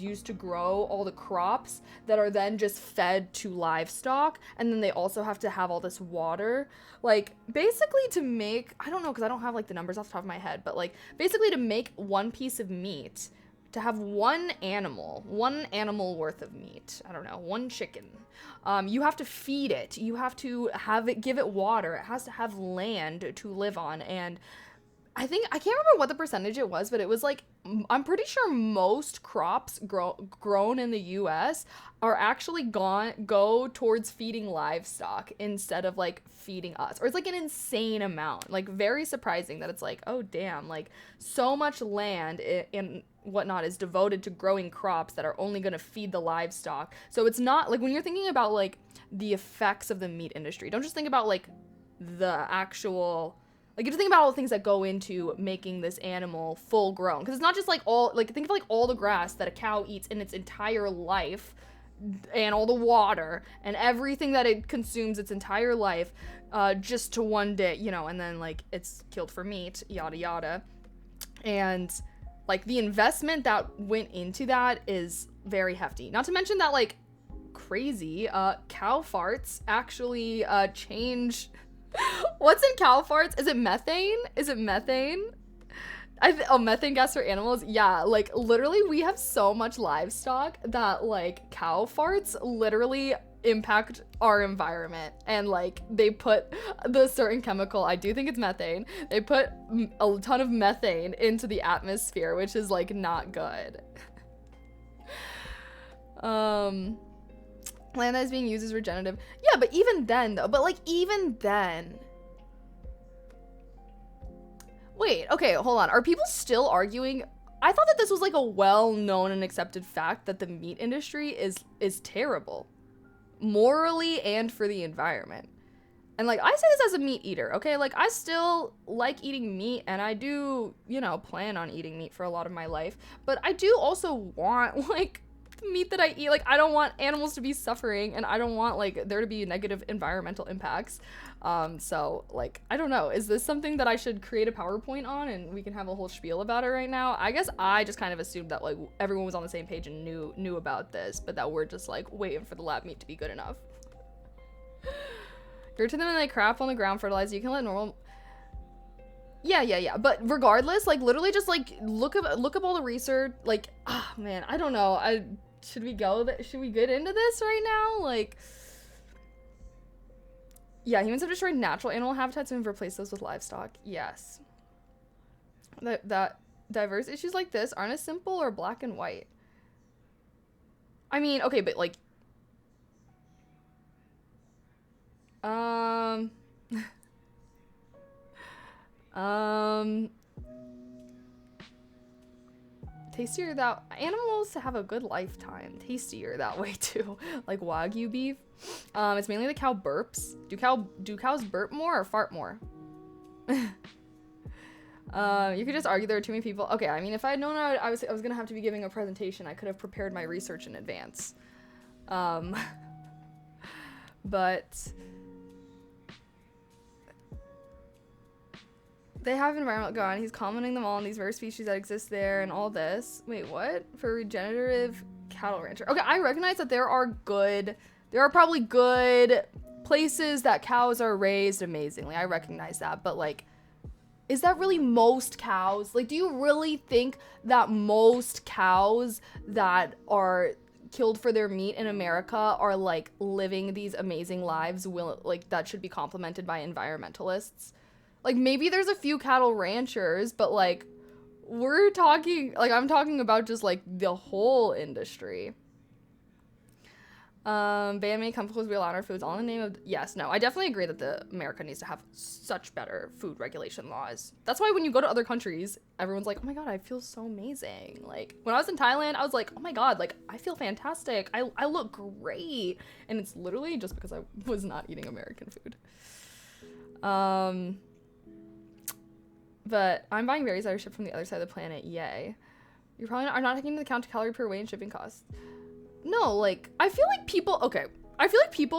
used to grow all the crops that are then just fed to livestock, and then they also have to have all this water. Like basically to make, I don't know because I don't have like the numbers off the top of my head, but like basically to make one piece of meat, to have one animal worth of meat, I don't know, one chicken, you have to feed it, you have to give it water, it has to have land to live on. And I can't remember what the percentage it was, but it was like, I'm pretty sure most crops grown in the US are actually go towards feeding livestock instead of like feeding us. Or it's like an insane amount, like very surprising that it's like, oh damn, like so much land and whatnot is devoted to growing crops that are only going to feed the livestock. So it's not like when you're thinking about like the effects of the meat industry, don't just think about like the actual, like you have to think about all the things that go into making this animal full grown. Because it's not just like all, like think of like all the grass that a cow eats in its entire life and all the water and everything that it consumes its entire life just to one day, you know, and then like it's killed for meat, yada yada. And like the investment that went into that is very hefty. Not to mention that like crazy cow farts actually change. What's in cow farts? Is it methane? Methane gas for animals. Yeah, like literally we have so much livestock that like cow farts literally impact our environment, and like they put the certain chemical, I do think it's methane, they put a ton of methane into the atmosphere, which is like not good. Land that is being used as regenerative. Yeah, but even then though, wait, okay, hold on. Are people still arguing? I thought that this was like a well-known and accepted fact that the meat industry is terrible. Morally and for the environment. And like, I say this as a meat eater, okay? Like, I still like eating meat, and I do, you know, plan on eating meat for a lot of my life. But I do also want, like, the meat that I eat, like, I don't want animals to be suffering, and I don't want, like, there to be negative environmental impacts. So, like, I don't know. Is this something that I should create a PowerPoint on, and we can have a whole spiel about it right now? I guess I just kind of assumed that, like, everyone was on the same page and knew about this, but that we're just, like, waiting for the lab meat to be good enough. Dirt to them and they crap on the ground, fertilize. You can let normal. Yeah. But regardless, like literally just like look up all the research. Like, man, I don't know. Should we get into this right now? Like, yeah, humans have destroyed natural animal habitats and have replaced those with livestock. Yes. That diverse issues like this aren't as simple or black and white. I mean, okay, but like tastier that animals have a good lifetime. Tastier that way too. Like Wagyu beef. It's mainly the cow burps. Do cows burp more or fart more? You could just argue there are too many people. Okay, I mean, if I had known I was gonna have to be giving a presentation, I could have prepared my research in advance. But they have environmental gone. He's commenting them all on these rare species that exist there and all this. Wait, what? For regenerative cattle rancher. Okay, I recognize that there are probably good places that cows are raised amazingly. I recognize that, but like, is that really most cows? Like, do you really think that most cows that are killed for their meat in America are like living these amazing lives that should be complimented by environmentalists? Like, maybe there's a few cattle ranchers, but like I'm talking about just like the whole industry. Ban many chemicals we allow in our foods, all in the name of yes, no. I definitely agree that America needs to have such better food regulation laws. That's why when you go to other countries, everyone's like, oh my god, I feel so amazing. Like when I was in Thailand, I was like, oh my god, like I feel fantastic. I look great. And it's literally just because I was not eating American food. But I'm buying berries that are shipped from the other side of the planet. Yay. You probably are not taking into account calorie per weight and shipping costs. No, like, I feel like people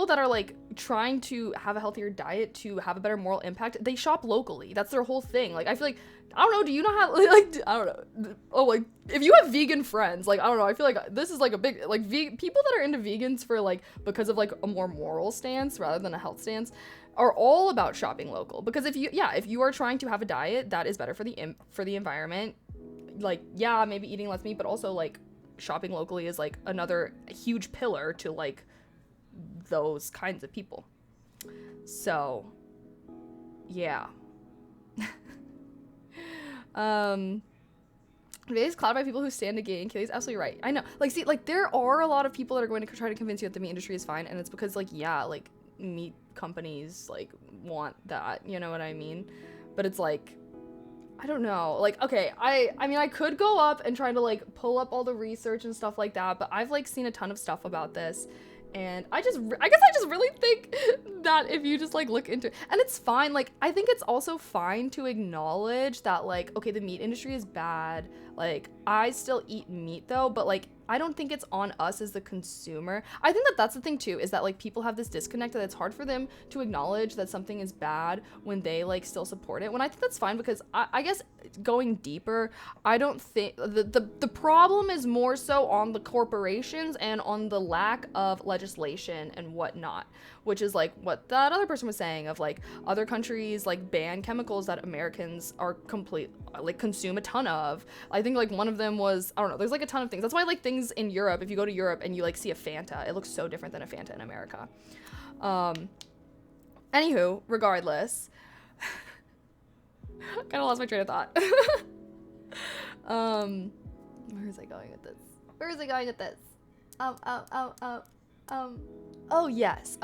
that are like trying to have a healthier diet to have a better moral impact, they shop locally. That's their whole thing. Like, I feel like, I don't know, do you know how, like, I don't know. Oh, like, if you have vegan friends, like, I don't know, I feel like this is like a big, like, people that are into vegans for like, because of like a more moral stance rather than a health stance, are all about shopping local. Because if you are trying to have a diet that is better for the environment, like, yeah, maybe eating less meat, but also like shopping locally is like another huge pillar to like those kinds of people. So yeah. Today's clouded by people who stand to gain. Kelly's absolutely right. I know. Like, see, like, there are a lot of people that are going to try to convince you that the meat industry is fine, and it's because, like, yeah, like, meat companies, like, want that, you know what I mean? But it's, like, I don't know. Like, okay, I mean, I could go up and try to, like, pull up all the research and stuff like that, but I've, like, seen a ton of stuff about this, and I guess I just really think that if you just, like, look into it, and it's fine, like, I think it's also fine to acknowledge that, like, okay, the meat industry is bad, like, I still eat meat, though, but, like, I don't think it's on us as the consumer. I think that that's the thing too, is that like people have this disconnect that it's hard for them to acknowledge that something is bad when they like still support it. When I think that's fine, because I guess going deeper, I don't think the problem is more so on the corporations and on the lack of legislation and whatnot, which is like what that other person was saying of like other countries like ban chemicals that Americans are consume a ton of. I think like one of them was, I don't know, there's like a ton of things. That's why like things in Europe, if you go to Europe and you like see a Fanta, it looks so different than a Fanta in America. Anywho, regardless, kind of lost my train of thought. Where is I going with this? Oh yes.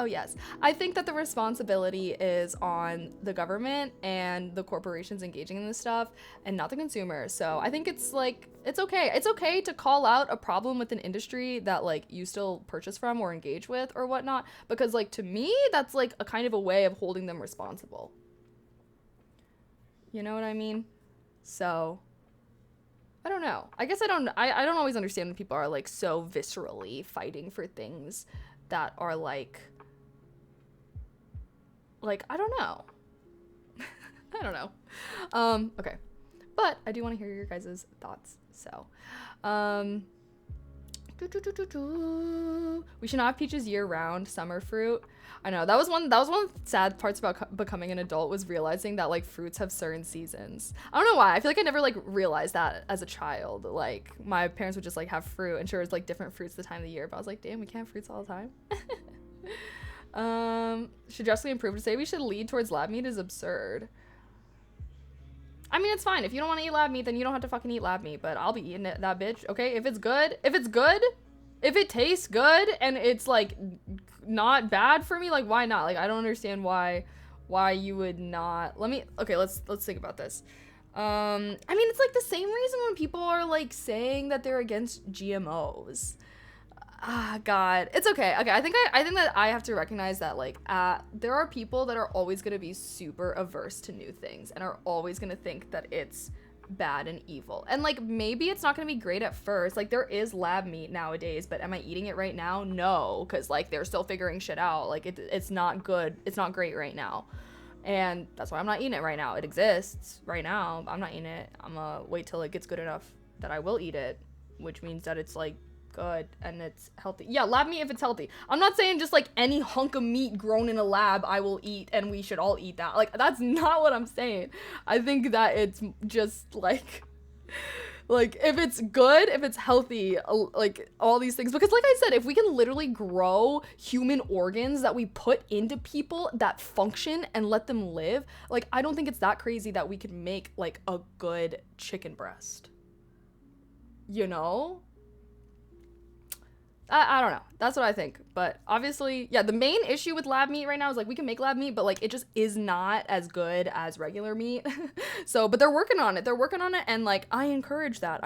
I think that the responsibility is on the government and the corporations engaging in this stuff and not the consumer. So I think it's like, it's okay. It's okay to call out a problem with an industry that like you still purchase from or engage with or whatnot, because like to me, that's like a kind of a way of holding them responsible. You know what I mean? So I don't know. I guess I don't always understand when people are like so viscerally fighting for things that are like I don't know. I don't know. Okay. But I do want to hear your guys' thoughts. So, we should not have peaches year round, summer fruit. I know that was one of the sad parts about becoming an adult, was realizing that like fruits have certain seasons. I don't know why. I feel like I never like realized that as a child. Like my parents would just like have fruit, and sure it's like different fruits the time of the year, but I was like, damn, we can't have fruits all the time. Should drastically improve. To say we should lead towards lab meat is absurd. I mean, it's fine. If you don't want to eat lab meat, then you don't have to fucking eat lab meat, but I'll be eating it, that bitch, okay? If it tastes good and it's like not bad for me, like why not? Like I don't understand why you would not. Let's think about this. I mean, it's like the same reason when people are like saying that they're against GMOs. God, it's okay. I think that I have to recognize that like there are people that are always going to be super averse to new things and are always going to think that it's bad and evil, and like maybe it's not going to be great at first. Like there is lab meat nowadays, but am I eating it right now? No, because like they're still figuring shit out. Like it's not good, it's not great right now, and that's why I'm not eating it right now. It exists right now, I'm not eating it. I'm gonna wait till it gets good enough that I will eat it, which means that it's like good and it's healthy. Yeah, lab meat if it's healthy. I'm not saying just like any hunk of meat grown in a lab I will eat and we should all eat that. Like that's not what I'm saying. I think that it's just like if it's good, if it's healthy, like all these things, because like I said, if we can literally grow human organs that we put into people that function and let them live, like I don't think it's that crazy that we can make like a good chicken breast, you know? I don't know. That's what I think. But obviously, yeah, the main issue with lab meat right now is like we can make lab meat, but like it just is not as good as regular meat. So, but they're working on it. And like I encourage that.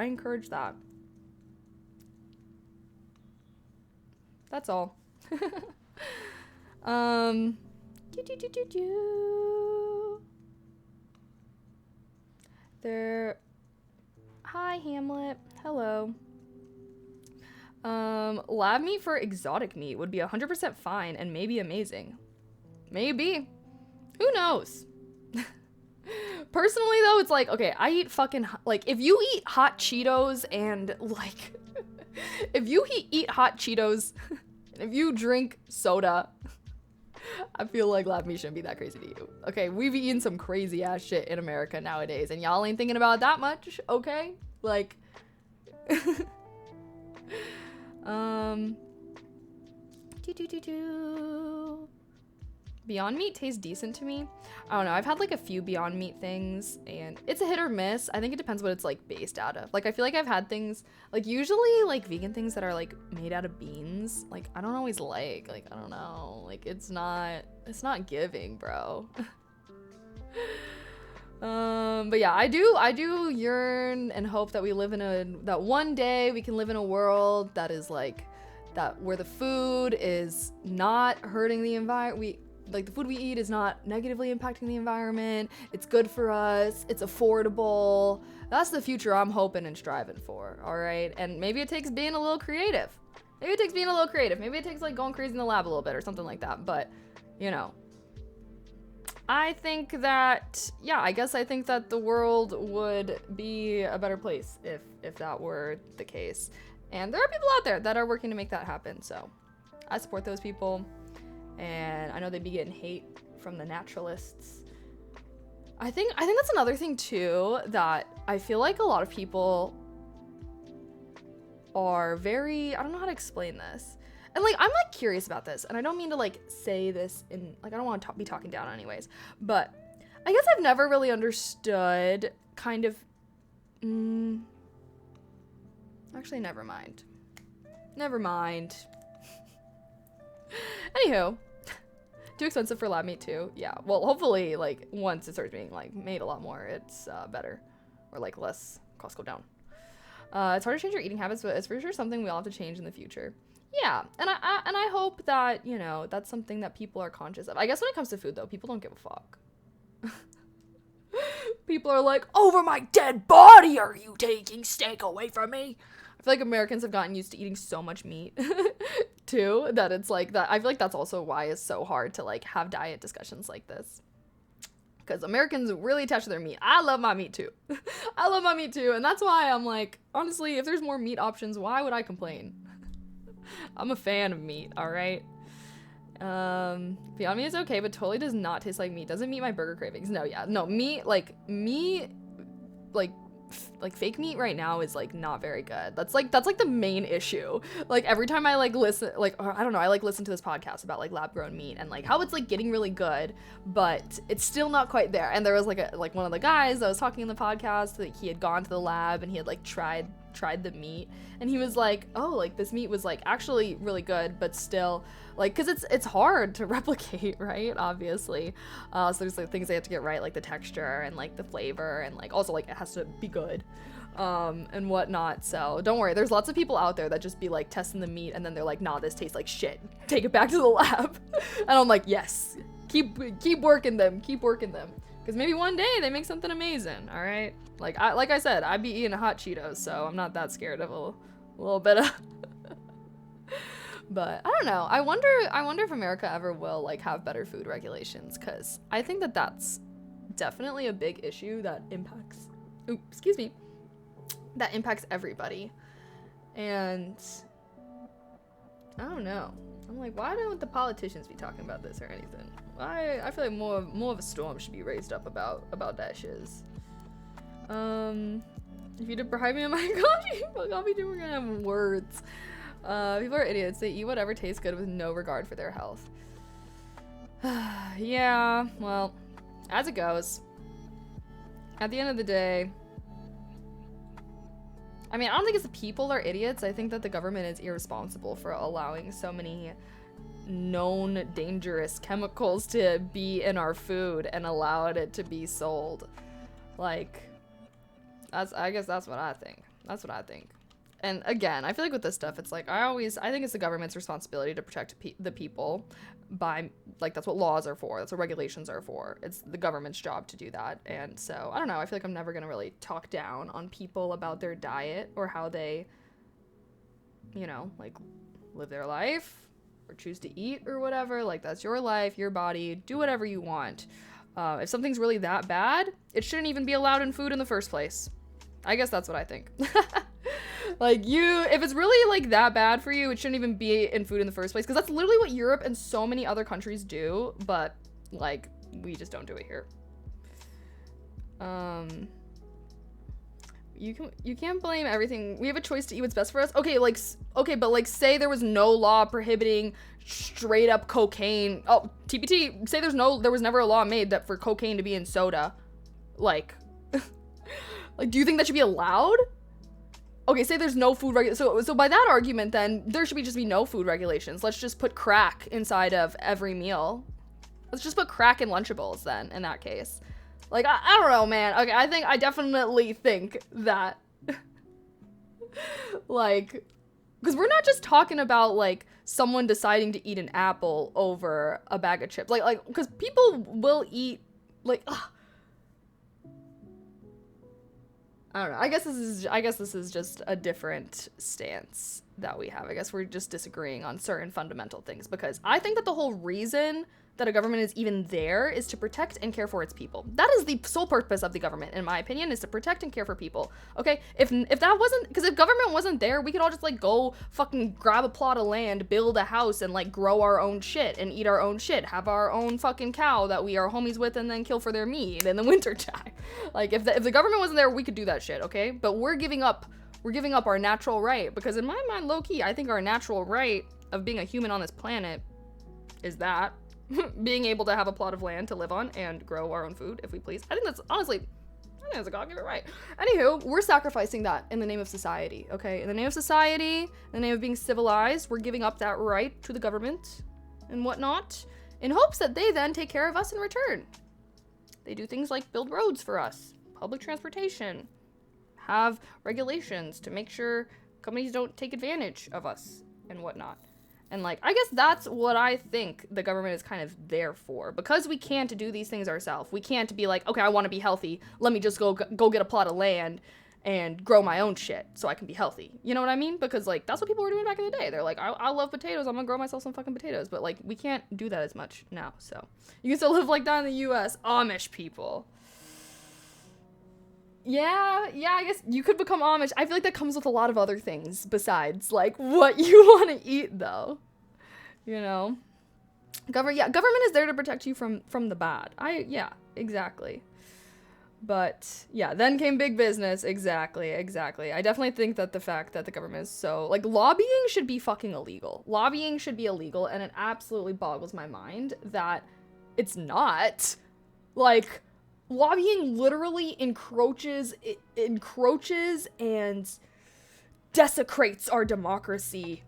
That's all. There. Hi, Hamlet. Hello. Lab meat for exotic meat would be 100% fine and maybe amazing. Maybe. Who knows? Personally, though, it's like, okay, I eat fucking, like, if you eat hot Cheetos and, like, if you eat hot Cheetos, and if you drink soda, I feel like lab meat shouldn't be that crazy to you. Okay, we've eaten some crazy ass shit in America nowadays, and y'all ain't thinking about that much, okay? Like, Beyond Meat tastes decent to me. I don't know. I've had like a few Beyond Meat things and it's a hit or miss. I think it depends what it's like based out of. Like I feel like I've had things like usually like vegan things that are like made out of beans. Like I don't always like I don't know. Like it's not giving, bro. But yeah, I do yearn and hope that we live that one day we can live in a world that is like that where the food is not hurting the environment. like the food we eat is not negatively impacting the environment. It's good for us. It's affordable. That's the future I'm hoping and striving for. All right. And maybe it takes being a little creative. Maybe it takes like going crazy in the lab a little bit or something like that. But, you know, I think that, yeah, I guess I think that the world would be a better place if that were the case. And there are people out there that are working to make that happen. So I support those people. And I know they'd be getting hate from the naturalists. I think that's another thing too, that I feel like a lot of people are very, I don't know how to explain this. And like, I'm like curious about this, and I don't mean to like say this in, like, I don't want to be talking down anyways, but I guess I've never really understood kind of, actually, never mind. Anywho, too expensive for lab meat too. Yeah, well, hopefully, like, once it starts being like made a lot more, it's better, or like less, costs go down. It's hard to change your eating habits, but it's for sure something we all have to change in the future. Yeah, and I hope that, you know, that's something that people are conscious of. I guess when it comes to food, though, people don't give a fuck. People are like, over my dead body are you taking steak away from me? I feel like Americans have gotten used to eating so much meat, too, that it's like that. I feel like that's also why it's so hard to, like, have diet discussions like this. Because Americans really attach to their meat. I love my meat, too. And that's why I'm like, honestly, if there's more meat options, why would I complain? I'm a fan of meat, alright? Beyond Meat is okay, but totally does not taste like meat. Doesn't meet my burger cravings. No, meat, like, fake meat right now is, like, not very good. That's like the main issue. Like, every time I, like, listen, like, I don't know, I, like, listen to this podcast about, like, lab-grown meat and, like, how it's, like, getting really good, but it's still not quite there. And there was, like, one of the guys that was talking in the podcast, like, he had gone to the lab and he had, like, tried the meat, and he was like, oh, like, this meat was, like, actually really good, but still, like, because it's hard to replicate, right, obviously. So there's, like, things they have to get right, like the texture and, like, the flavor, and, like, also, like, it has to be good, and whatnot. So don't worry, there's lots of people out there that just be, like, testing the meat, and then they're like, nah, this tastes like shit, take it back to the lab. And I'm like, yes, keep working them, because maybe one day they make something amazing. All right, like I said, I'd be eating hot Cheetos, so I'm not that scared of a little bit of but I don't know, I wonder if America ever will, like, have better food regulations, because I think that that's definitely a big issue that impacts everybody. And I don't know, I'm like, why don't the politicians be talking about this or anything? I feel like more of a storm should be raised up about that shiz. If you deprive me of my coffee, I'll be doing, we're gonna have words. People are idiots. They eat whatever tastes good with no regard for their health. Yeah, well, as it goes. At the end of the day, I mean, I don't think it's the people are idiots. I think that the government is irresponsible for allowing so many known dangerous chemicals to be in our food and allowed it to be sold. Like, I guess that's what I think. And again, I feel like with this stuff, it's like, I think it's the government's responsibility to protect the people by, like, that's what laws are for. That's what regulations are for. It's the government's job to do that. And so, I don't know. I feel like I'm never going to really talk down on people about their diet or how they, you know, like, live their life or choose to eat or whatever. Like, that's your life, your body. Do whatever you want. If something's really that bad, it shouldn't even be allowed in food in the first place. I guess that's what I think. Like, if it's really, like, that bad for you, it shouldn't even be in food in the first place, because that's literally what Europe and so many other countries do, but, like, we just don't do it here. You can't blame everything. We have a choice to eat what's best for us. Okay, but, like, say there was no law prohibiting straight up cocaine. Oh, TPT, say there was never a law made that for cocaine to be in soda. Like, like, do you think that should be allowed? Okay, say there's no food so by that argument, then there should just be no food regulations. Let's just put crack inside of every meal. Let's just put crack in Lunchables then, in that case. Like, I don't know, man. Okay, I definitely think that, like, because we're not just talking about, like, someone deciding to eat an apple over a bag of chips. Like, because people will eat, like, ugh. I don't know. I guess this is just a different stance that we have. I guess we're just disagreeing on certain fundamental things, because I think that the whole reason that a government is even there is to protect and care for its people. That is the sole purpose of the government, in my opinion, is to protect and care for people. Okay? If that wasn't, because if government wasn't there, we could all just like go fucking grab a plot of land, build a house, and like grow our own shit and eat our own shit, have our own fucking cow that we are homies with and then kill for their meat in the wintertime. Like if the government wasn't there, we could do that shit, okay? But we're giving up our natural right, because in my mind, low key, I think our natural right of being a human on this planet is that being able to have a plot of land to live on and grow our own food if we please. I think that's a God-given right. Anywho, we're sacrificing that in the name of society, okay? In the name of society, in the name of being civilized, we're giving up that right to the government and whatnot in hopes that they then take care of us in return. They do things like build roads for us, public transportation, have regulations to make sure companies don't take advantage of us and whatnot. And like, I guess that's what I think the government is kind of there for, because we can't do these things ourselves. We can't be like, okay, I want to be healthy. Let me just go get a plot of land and grow my own shit so I can be healthy. You know what I mean? Because like, that's what people were doing back in the day. They're like, I love potatoes. I'm gonna grow myself some fucking potatoes. But like, we can't do that as much now. So you can still live like that in the US. Amish people. Yeah, I guess you could become Amish. I feel like that comes with a lot of other things besides, like, what you want to eat, though. You know? Government is there to protect you from the bad. Yeah, exactly. But, yeah, then came big business. Exactly. I definitely think that the fact that the government is so, like, lobbying should be fucking illegal. Lobbying should be illegal, and it absolutely boggles my mind that it's not. Like, lobbying literally encroaches and desecrates our democracy.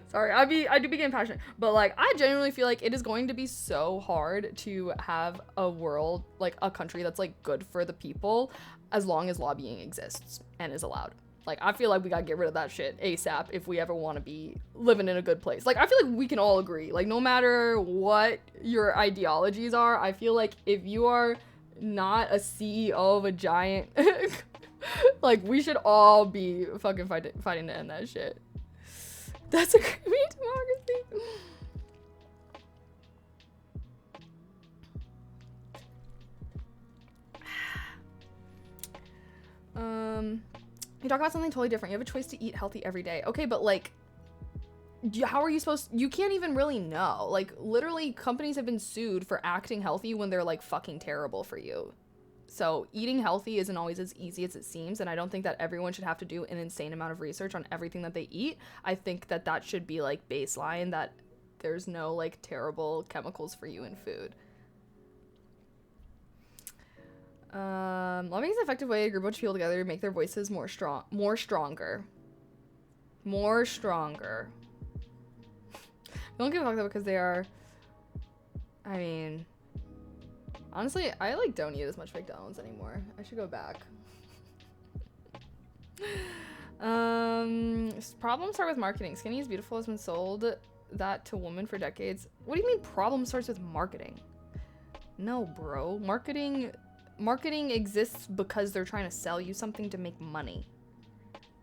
Sorry, I do be getting passionate, but like, I genuinely feel like it is going to be so hard to have a world, like a country that's like good for the people, as long as lobbying exists and is allowed. Like, I feel like we gotta get rid of that shit ASAP if we ever want to be living in a good place. Like, I feel like we can all agree, like, no matter what your ideologies are, I feel like if you are not a CEO of a giant, like, we should all be fucking fighting to end that shit. That's a great democracy. You talk about something totally different. You have a choice to eat healthy every day. Okay, but like, how are you you can't even really know. Like, literally, companies have been sued for acting healthy when they're like fucking terrible for you. So eating healthy isn't always as easy as it seems, and I don't think that everyone should have to do an insane amount of research on everything that they eat. I think that that should be like baseline, that there's no like terrible chemicals for you in food. Lobbying is an effective way to group a bunch of people together to make their voices more stronger. Don't give a fuck though, because they are, I mean, honestly, I like don't eat as much McDonald's anymore. I should go back. Problems start with marketing. Skinny is beautiful has been sold that to women for decades. What do you mean problem starts with marketing? No, bro. Marketing exists because they're trying to sell you something to make money.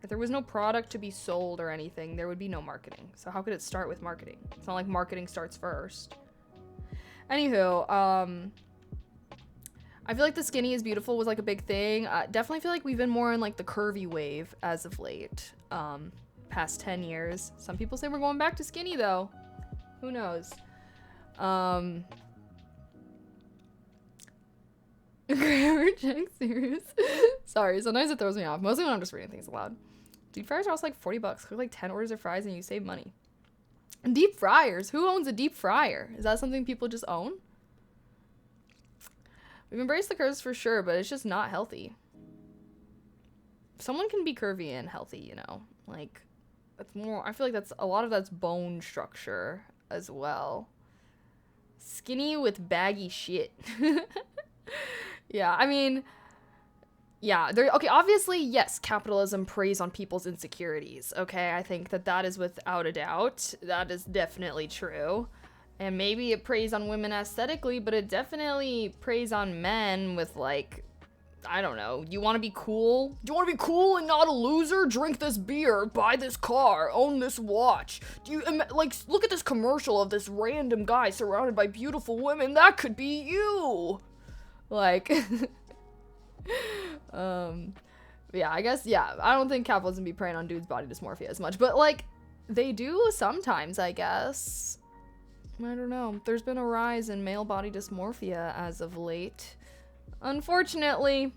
If there was no product to be sold or anything, there would be no marketing. So how could it start with marketing? It's not like marketing starts first. Anywho, I feel like the skinny is beautiful was like a big thing. Definitely feel like we've been more in like the curvy wave as of late. Past 10 years. Some people say we're going back to skinny though. Who knows? Grammar check serious. Sorry, sometimes it throws me off. Mostly when I'm just reading things aloud. Deep fryers are also like $40. Cook like 10 orders of fries and you save money. And deep fryers? Who owns a deep fryer? Is that something people just own? We've embraced the curves for sure, but it's just not healthy. Someone can be curvy and healthy, you know? Like, that's more, I feel like that's, a lot of that's bone structure as well. Skinny with baggy shit. Yeah, I mean, Yeah, okay, obviously, yes, capitalism preys on people's insecurities, okay? I think that is without a doubt. That is definitely true. And maybe it preys on women aesthetically, but it definitely preys on men with, like, I don't know, you want to be cool? Do you want to be cool and not a loser? Drink this beer, buy this car, own this watch. Do you, like, look at this commercial of this random guy surrounded by beautiful women. That could be you. Like... yeah, I guess, yeah, I don't think capitalism be preying on dudes' body dysmorphia as much, but, like, they do sometimes, I guess. I don't know. There's been a rise in male body dysmorphia as of late. Unfortunately.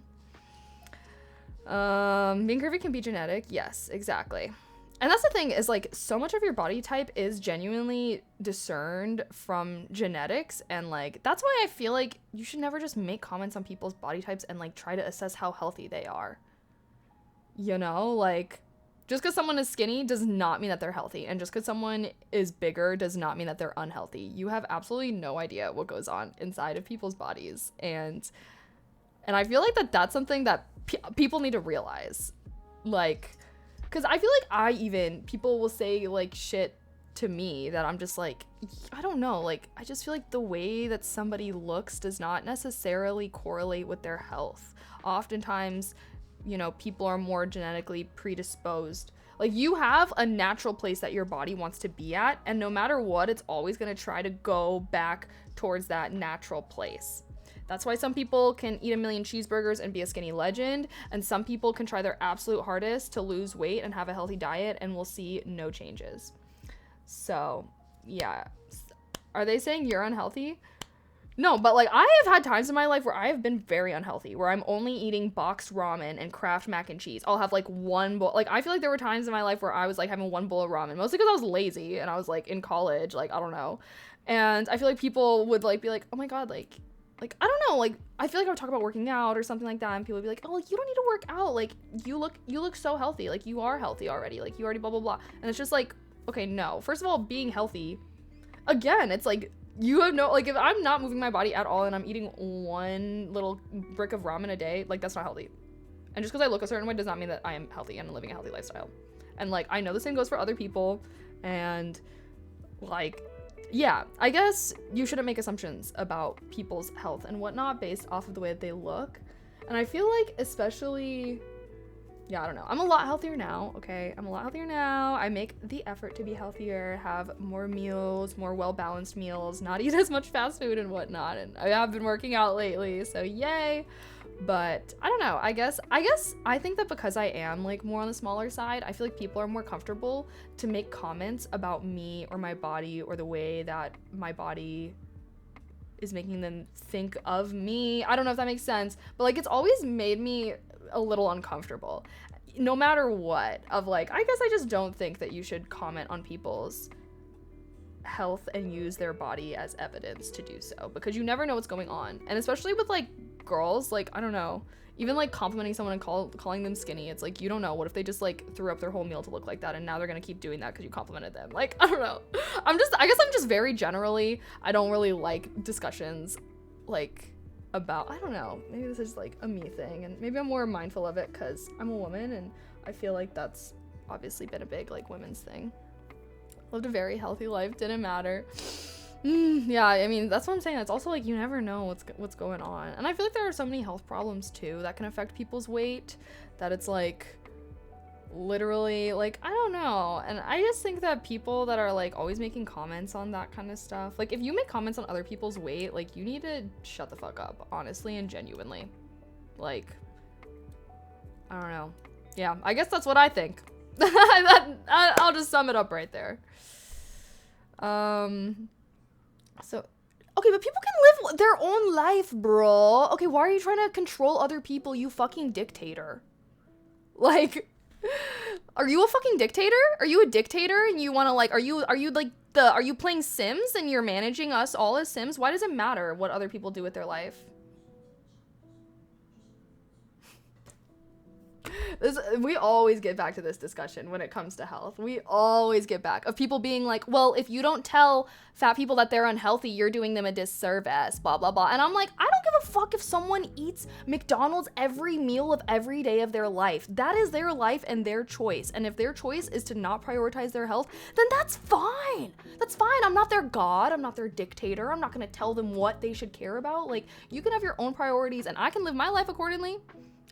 Being curvy can be genetic. Yes, exactly. And that's the thing, is, like, so much of your body type is genuinely discerned from genetics, and, like, that's why I feel like you should never just make comments on people's body types and, like, try to assess how healthy they are. You know? Like, just because someone is skinny does not mean that they're healthy, and just because someone is bigger does not mean that they're unhealthy. You have absolutely no idea what goes on inside of people's bodies, and I feel like that's something that people need to realize. Like... Because I feel like people will say, like, shit to me that I'm just like, I don't know. Like, I just feel like the way that somebody looks does not necessarily correlate with their health. Oftentimes, you know, people are more genetically predisposed. Like, you have a natural place that your body wants to be at, and no matter what, it's always going to try to go back towards that natural place. That's why some people can eat 1,000,000 cheeseburgers and be a skinny legend, and some people can try their absolute hardest to lose weight and have a healthy diet, and we'll see no changes. So, yeah. Are they saying you're unhealthy? No, but, like, I have had times in my life where I have been very unhealthy, where I'm only eating boxed ramen and Kraft mac and cheese. I'll have, like, one bowl. Like, I feel like there were times in my life where I was, like, having one bowl of ramen, mostly because I was lazy, and I was, like, in college, like, I don't know. And I feel like people would, like, be like, oh my god, like, I don't know, like, I feel like I would talk about working out or something like that, and people would be like, oh, like, you don't need to work out, like, you look so healthy, like, you are healthy already, like, you already blah, blah, blah, and it's just like, okay, no, first of all, being healthy, again, it's like, you have no, like, if I'm not moving my body at all, and I'm eating one little brick of ramen a day, like, that's not healthy, and just because I look a certain way does not mean that I am healthy and living a healthy lifestyle, and, like, I know the same goes for other people, and, like, yeah, I guess you shouldn't make assumptions about people's health and whatnot based off of the way that they look. And I feel like especially, yeah, I don't know. I'm a lot healthier now, okay? I'm a lot healthier now. I make the effort to be healthier, have more meals, more well-balanced meals, not eat as much fast food and whatnot. And I have been working out lately, so yay. But I don't know, I guess I think that because I am, like, more on the smaller side, I feel like people are more comfortable to make comments about me or my body or the way that my body is making them think of me. I don't know if that makes sense, but, like, it's always made me a little uncomfortable, no matter what, of, like, I guess I just don't think that you should comment on people's health and use their body as evidence to do so, because you never know what's going on. And especially with, like, girls, like, I don't know, even, like, complimenting someone and calling them skinny, it's like, you don't know, what if they just, like, threw up their whole meal to look like that, and now they're gonna keep doing that because you complimented them? Like, I don't know. I guess I'm just very generally, I don't really like discussions, like, about, I don't know, maybe this is, like, a me thing, and maybe I'm more mindful of it because I'm a woman, and I feel like that's obviously been a big, like, women's thing. Lived a very healthy life, didn't matter. Yeah, I mean, that's what I'm saying. It's also, like, you never know what's going on. And I feel like there are so many health problems, too, that can affect people's weight, that it's, like, literally, like, I don't know. And I just think that people that are, like, always making comments on that kind of stuff, like, if you make comments on other people's weight, like, you need to shut the fuck up, honestly and genuinely. Like, I don't know. Yeah, I guess that's what I think. I'll just sum it up right there. So, okay, but people can live their own life, bro. Okay, why are you trying to control other people, you fucking dictator? Like, are you a fucking dictator? Are you a dictator and you want to, like, are you playing Sims and you're managing us all as Sims? Why does it matter what other people do with their life? We always get back to this discussion when it comes to health. We always get back of people being like, well, if you don't tell fat people that they're unhealthy, you're doing them a disservice, blah, blah, blah. And I'm like, I don't give a fuck if someone eats McDonald's every meal of every day of their life? That is their life and their choice. And if their choice is to not prioritize their health, then that's fine. That's fine. I'm not their god. I'm not their dictator. I'm not going to tell them what they should care about. Like, you can have your own priorities and I can live my life accordingly.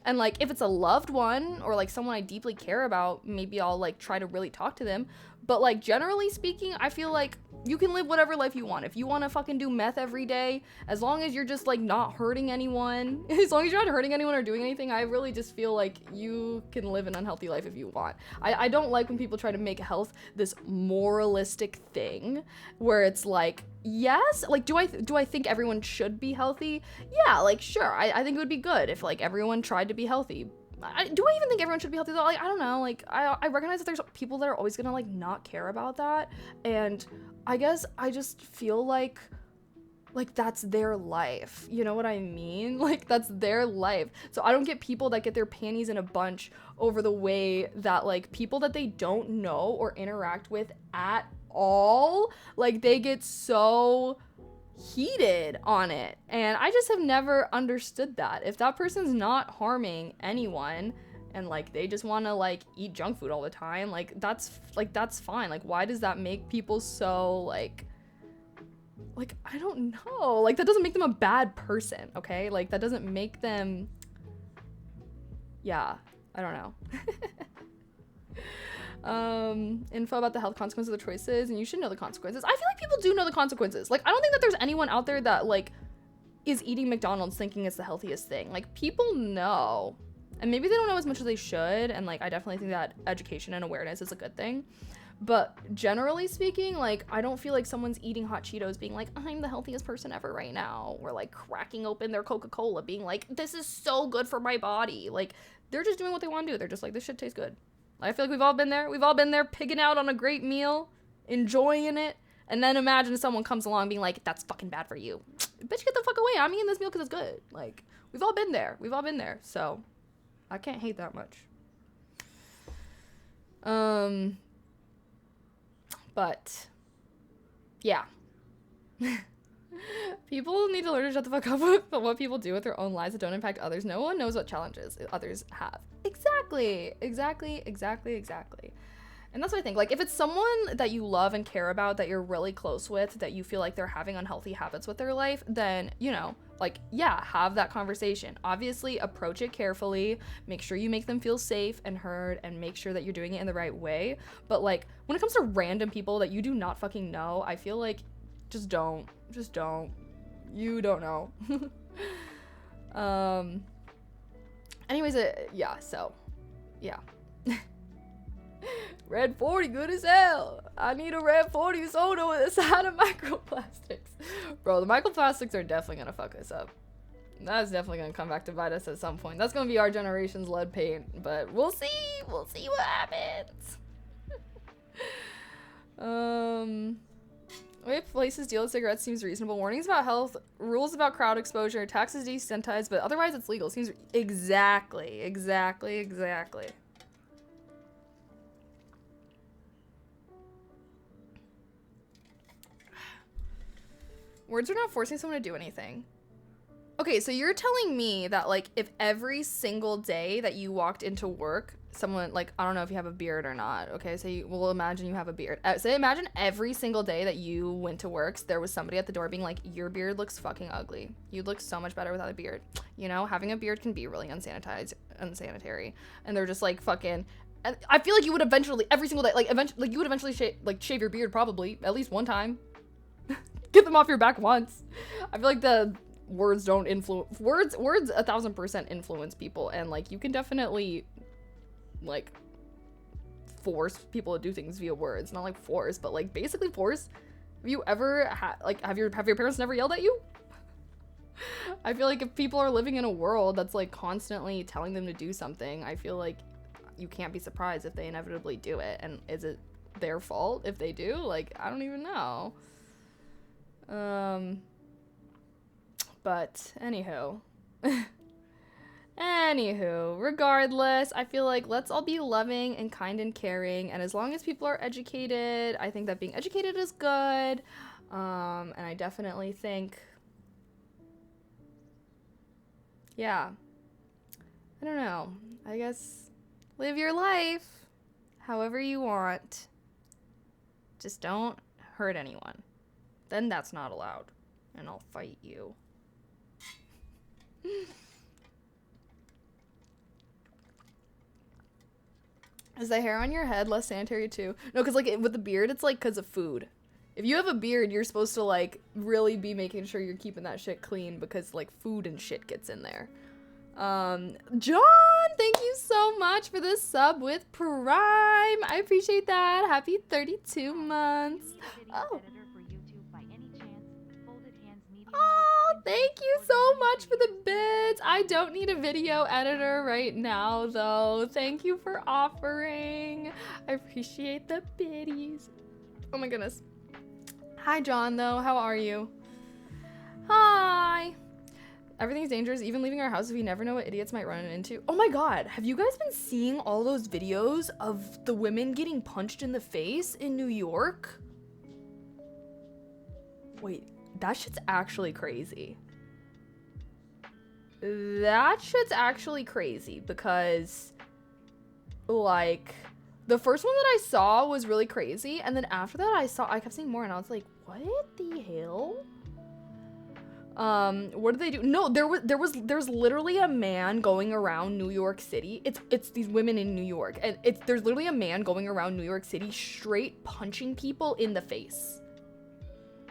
And like, if it's a loved one or like someone I deeply care about, maybe I'll like try to really talk to them. But like, generally speaking, I feel like you can live whatever life you want. If you want to fucking do meth every day, as long as you're just like not hurting anyone, as long as you're not hurting anyone or doing anything, I really just feel like you can live an unhealthy life if you want. I don't like when people try to make health this moralistic thing where it's like, yes, like, do I think everyone should be healthy? Yeah, like, sure, I think it would be good if like everyone tried to be healthy. Do I even think everyone should be healthy though? Like, I don't know. Like, I recognize that there's people that are always gonna like not care about that, and I guess I just feel like that's their life. You know what I mean? Like, that's their life. So I don't get people that get their panties in a bunch over the way that like people that they don't know or interact with at all, like, they get so heated on it. And I just have never understood that. If that person's not harming anyone and like they just want to like eat junk food all the time, like that's fine. Like, why does that make people so like I don't know, like that doesn't make them a bad person, okay? Like, that doesn't make them, yeah, I don't know. Info about the health consequences of the choices, and you should know the consequences. I feel like people do know the consequences. Like, I don't think that there's anyone out there that like is eating McDonald's thinking it's the healthiest thing. Like, people know, and maybe they don't know as much as they should, and like I definitely think that education and awareness is a good thing. But generally speaking, like, I don't feel like someone's eating hot Cheetos being like, I'm the healthiest person ever right now, or like cracking open their Coca-Cola being like, this is so good for my body. Like, they're just doing what they want to do. They're just like, this shit tastes good. I feel like we've all been there. We've all been there pigging out on a great meal, enjoying it, and then imagine someone comes along being like, that's fucking bad for you. Bitch, get the fuck away. I'm eating this meal because it's good. Like, we've all been there. We've all been there. So, I can't hate that much. But, yeah. People need to learn to shut the fuck up with what people do with their own lives that don't impact others. No one knows what challenges others have. Exactly. And that's what I think. Like, if it's someone that you love and care about, that you're really close with, that you feel like they're having unhealthy habits with their life, then, you know, like, yeah, have that conversation. Obviously, approach it carefully. Make sure you make them feel safe and heard, and make sure that you're doing it in the right way. But, like, when it comes to random people that you do not fucking know, I feel like just don't. You don't know. Anyways, yeah, so, yeah. Red 40, good as hell. I need a red 40 soda with a side of microplastics. Bro, the microplastics are definitely gonna fuck us up. That's definitely gonna come back to bite us at some point. That's gonna be our generation's lead paint, but we'll see. We'll see what happens. The way places deal with cigarettes seems reasonable. Warnings about health, rules about crowd exposure, taxes desensitized, but otherwise it's legal. Seems exactly. Words are not forcing someone to do anything. Okay, so you're telling me that, like, if every single day that you walked into work, someone, like, I don't know if you have a beard or not, okay? So we'll imagine you have a beard. So imagine every single day that you went to work, there was somebody at the door being like, your beard looks fucking ugly. You'd look so much better without a beard. You know, having a beard can be really unsanitary. And they're just, like, fucking... And I feel like you would eventually, every single day, like, you would eventually shave your beard probably, at least one time. Get them off your back once. I feel like the words don't influence words 1000% influence people, and like you can definitely like force people to do things via words. Not like force, but like basically force. Have you ever have your parents never yelled at you? I feel like if people are living in a world that's like constantly telling them to do something, I feel like you can't be surprised if they inevitably do it. And is it their fault if they do? Like, I don't even know. But anywho, regardless, I feel like let's all be loving and kind and caring, and as long as people are educated, I think that being educated is good. And I definitely think yeah. I don't know. I guess live your life however you want. Just don't hurt anyone. Then that's not allowed. And I'll fight you. Is the hair on your head less sanitary too? No, because like with the beard, it's like because of food. If you have a beard, you're supposed to like really be making sure you're keeping that shit clean because like food and shit gets in there. John, thank you so much for this sub with Prime. I appreciate that. Happy 32 months. Oh. Oh, thank you so much for the bits. I don't need a video editor right now, though. Thank you for offering. I appreciate the biddies. Oh my goodness. Hi, John, though. How are you? Hi. Everything's dangerous, even leaving our house. We never know what idiots might run into. Oh my god, have you guys been seeing all those videos of the women getting punched in the face in New York? Wait, that shit's actually crazy. That shit's actually crazy because, like, the first one that I saw was really crazy, and then after that I kept seeing more, and I was like, what the hell? What did they do? No, there's literally a man going around New York City. It's these women in New York, and there's literally a man going around New York City straight punching people in the face.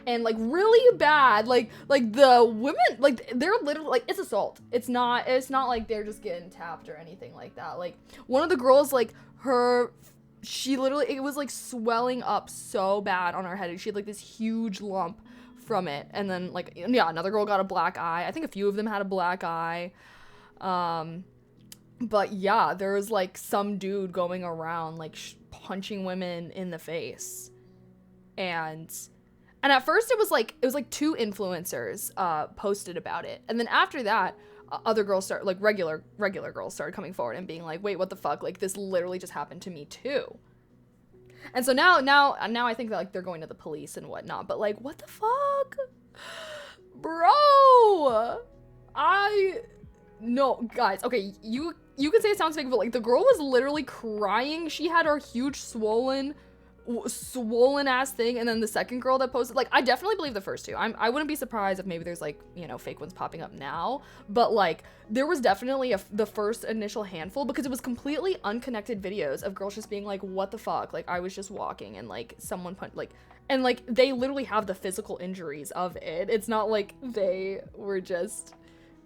And like really bad, like the women, like they're literally like, it's assault. It's not like they're just getting tapped or anything like that. Like one of the girls, like she literally, it was like swelling up so bad on her head, and she had like this huge lump from it. And then like, yeah, another girl got a black eye. I think a few of them had a black eye. But yeah, there was like some dude going around like punching women in the face. And at first it was like two influencers posted about it, and then after that other girls start, like regular girls started coming forward and being like, wait, what the fuck, like this literally just happened to me too. And so now I think that like they're going to the police and whatnot, but like what the fuck, bro? No, guys, okay, you could say it sounds fake, but like the girl was literally crying. She had her huge swollen ass thing, and then the second girl that posted, like, I definitely believe the first two. I wouldn't be surprised if maybe there's like, you know, fake ones popping up now, but like there was definitely the first initial handful, because it was completely unconnected videos of girls just being like, what the fuck, like I was just walking and like someone punched, like, and like they literally have the physical injuries of it. It's not like they were just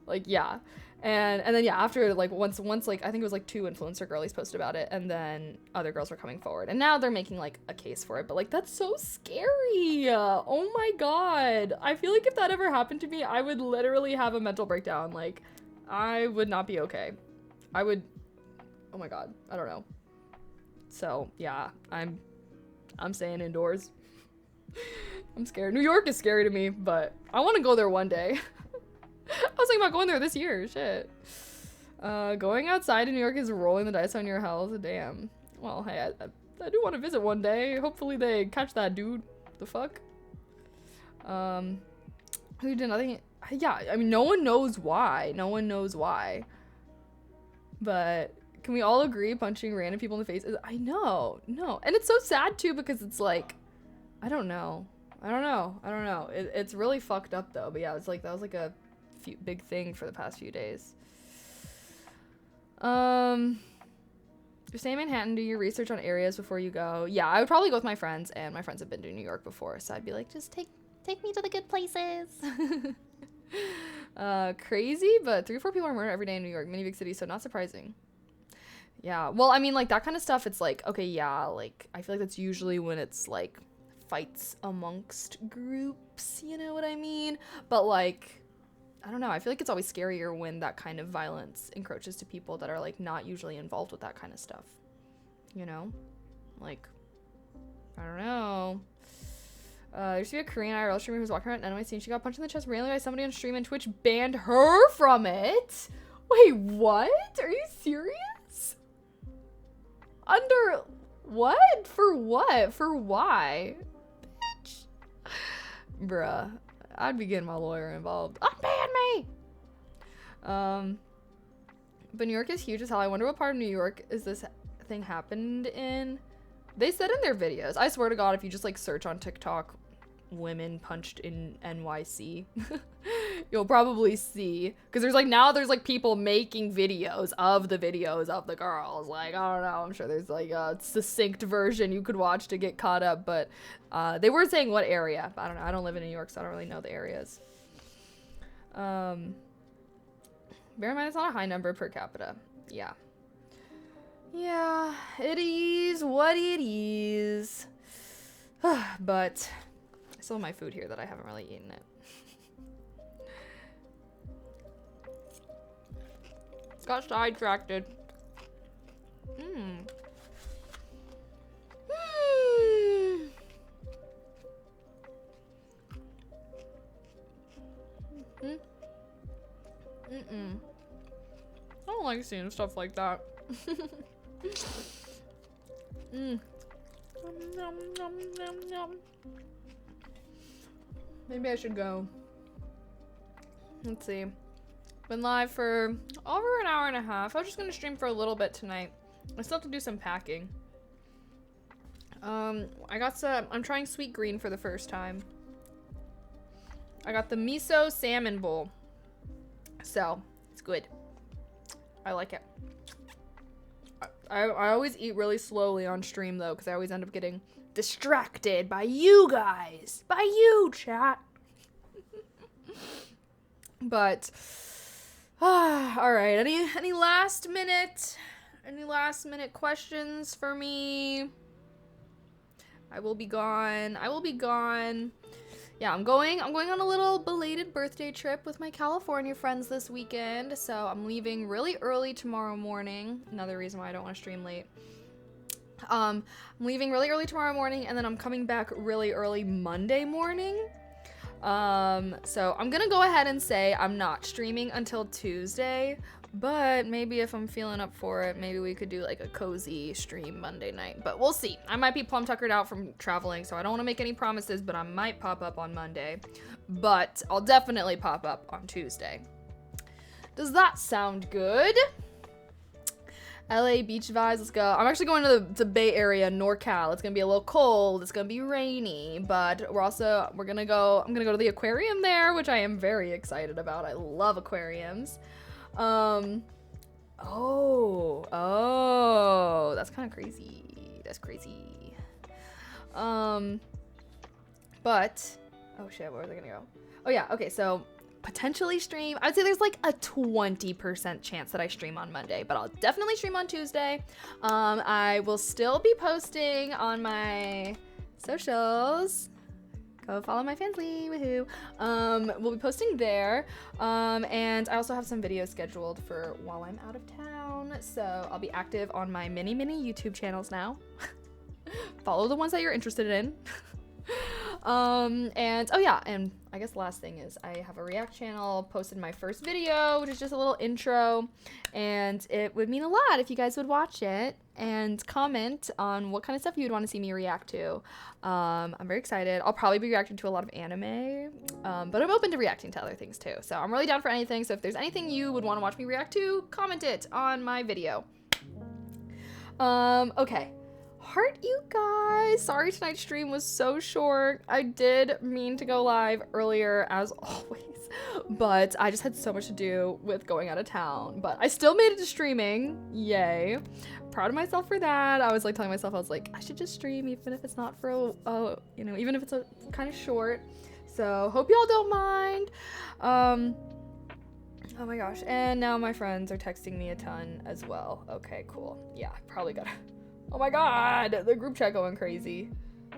like, yeah. And then yeah, after like once like I think it was like two influencer girlies posted about it, and then other girls were coming forward, and now they're making like a case for it. But like that's so scary. Oh my god, I feel like if that ever happened to me, I would literally have a mental breakdown. Like I would not be okay. I would, oh my god, I don't know. So yeah, I'm staying indoors. I'm scared. New York is scary to me, but I want to go there one day. I was thinking about going there this year. Shit. Going outside in New York is rolling the dice on your health. Damn. Well, hey, I do want to visit one day. Hopefully they catch that dude. The fuck? Who did nothing? Yeah, I mean, no one knows why. No one knows why. But can we all agree punching random people in the face is, I know. No. And it's so sad too, because it's like, I don't know. It's really fucked up though. But yeah, it's like, that was like a big thing for the past few days. You're staying in Manhattan, do your research on areas before you go. Yeah, I would probably go with my friends, and my friends have been to New York before, so I'd be like, just take me to the good places. Crazy, but 3 or 4 people are murdered every day in New York, many big cities, so not surprising. Yeah, well, I mean, like, that kind of stuff, it's like, okay, yeah, like, I feel like that's usually when it's like fights amongst groups, you know what I mean? But like, I don't know, I feel like it's always scarier when that kind of violence encroaches to people that are like not usually involved with that kind of stuff, you know? Like, I don't know. There used to be a Korean IRL streamer who was walking around NYC, and she got punched in the chest randomly by somebody on stream, and Twitch banned her from it. Wait, what? Are you serious? Under what? For what? For why? Bitch. Bruh. I'd be getting my lawyer involved. Unban me! But New York is huge as hell. I wonder what part of New York is this thing happened in. They said in their videos. I swear to God, if you just like search on TikTok, women punched in NYC, you'll probably see. Because there's like people making videos of the girls. Like, I don't know. I'm sure there's like a succinct version you could watch to get caught up. But they were saying what area. I don't know. I don't live in New York, so I don't really know the areas. Bear in mind, it's not a high number per capita. Yeah. Yeah, it is what it is. But I still have my food here that I haven't really eaten it. Got sidetracked. I don't like seeing stuff like that. Maybe I should go. Let's see. Been live for over an hour and a half. I was just gonna stream for a little bit tonight. I still have to do some packing. I'm trying sweetgreen for the first time. I got the miso salmon bowl. So, it's good. I like it. I always eat really slowly on stream though, because I always end up getting distracted by you guys. By you, chat. But alright, any last minute questions for me? I will be gone. Yeah, I'm going on a little belated birthday trip with my California friends this weekend. So I'm leaving really early tomorrow morning. Another reason why I don't want to stream late. I'm leaving really early tomorrow morning, and then I'm coming back really early Monday morning. So I'm gonna go ahead and say I'm not streaming until Tuesday, but maybe if I'm feeling up for it, maybe we could do like a cozy stream Monday night, but we'll see. I might be plum tuckered out from traveling, so I don't want to make any promises, but I might pop up on Monday, but I'll definitely pop up on Tuesday. Does that sound good? LA beach vibes, let's go. I'm actually going to the Bay Area, NorCal. It's gonna be a little cold, it's gonna be rainy, but I'm gonna go to the aquarium there, which I am very excited about. I love aquariums. That's kind of crazy. That's crazy. But, oh shit, where was I gonna go? Oh yeah, okay, so potentially stream. I'd say there's like a 20% chance that I stream on Monday, but I'll definitely stream on Tuesday. I will still be posting on my socials. Go follow my fansly, woohoo. We'll be posting there. And I also have some videos scheduled for while I'm out of town. So I'll be active on my mini YouTube channels now. Follow the ones that you're interested in. And oh yeah, and I guess the last thing is I have a React channel, posted my first video, which is just a little intro, and it would mean a lot if you guys would watch it and comment on what kind of stuff you would want to see me react to. I'm very excited. I'll probably be reacting to a lot of anime, but I'm open to reacting to other things too, so I'm really down for anything. So if there's anything you would want to watch me react to, comment it on my video. Okay. Heart, you guys. Sorry tonight's stream was so short. I did mean to go live earlier as always, but I just had so much to do with going out of town. But I still made it to streaming. Yay. Proud of myself for that. I was like telling myself, I was like, I should just stream even if it's not for even if it's a kind of short. So hope y'all don't mind. Oh my gosh. And now my friends are texting me a ton as well. Okay, cool. Yeah, probably gotta. Oh my god, the group chat going crazy.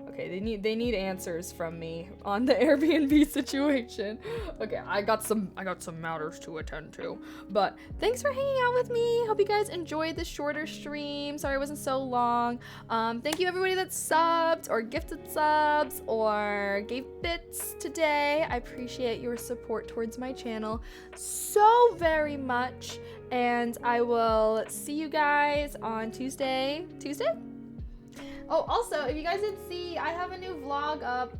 Okay, they need answers from me on the Airbnb situation. Okay, I got some matters to attend to. But thanks for hanging out with me. Hope you guys enjoyed this shorter stream. Sorry it wasn't so long. Thank you everybody that subbed or gifted subs or gave bits today. I appreciate your support towards my channel so very much. And I will see you guys on Tuesday. Tuesday? Oh, also, if you guys didn't see, I have a new vlog up.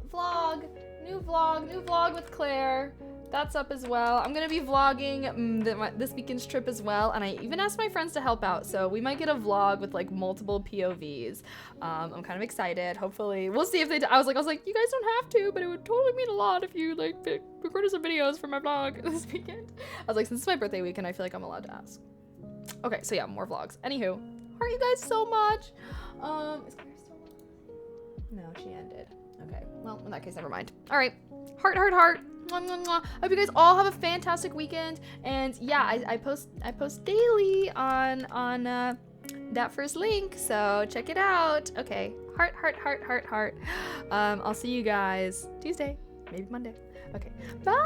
New vlog with Claire. that's up as well. I'm gonna be vlogging this weekend's trip as well, and I even asked my friends to help out, so we might get a vlog with like multiple POVs. I'm kind of excited. Hopefully, we'll see if they. I was like, you guys don't have to, but it would totally mean a lot if you like recorded some videos for my vlog this weekend. I was like, since it's my birthday weekend, I feel like I'm allowed to ask. Okay, so yeah, more vlogs. Anywho, heart you guys so much. Is Claire still on? No, she ended. Okay, well, in that case, never mind. All right, heart. Mwah, mwah, mwah. I hope you guys all have a fantastic weekend. And yeah, I post daily on that first link, so check it out. Okay, heart. I'll see you guys Tuesday, maybe Monday. Okay, bye.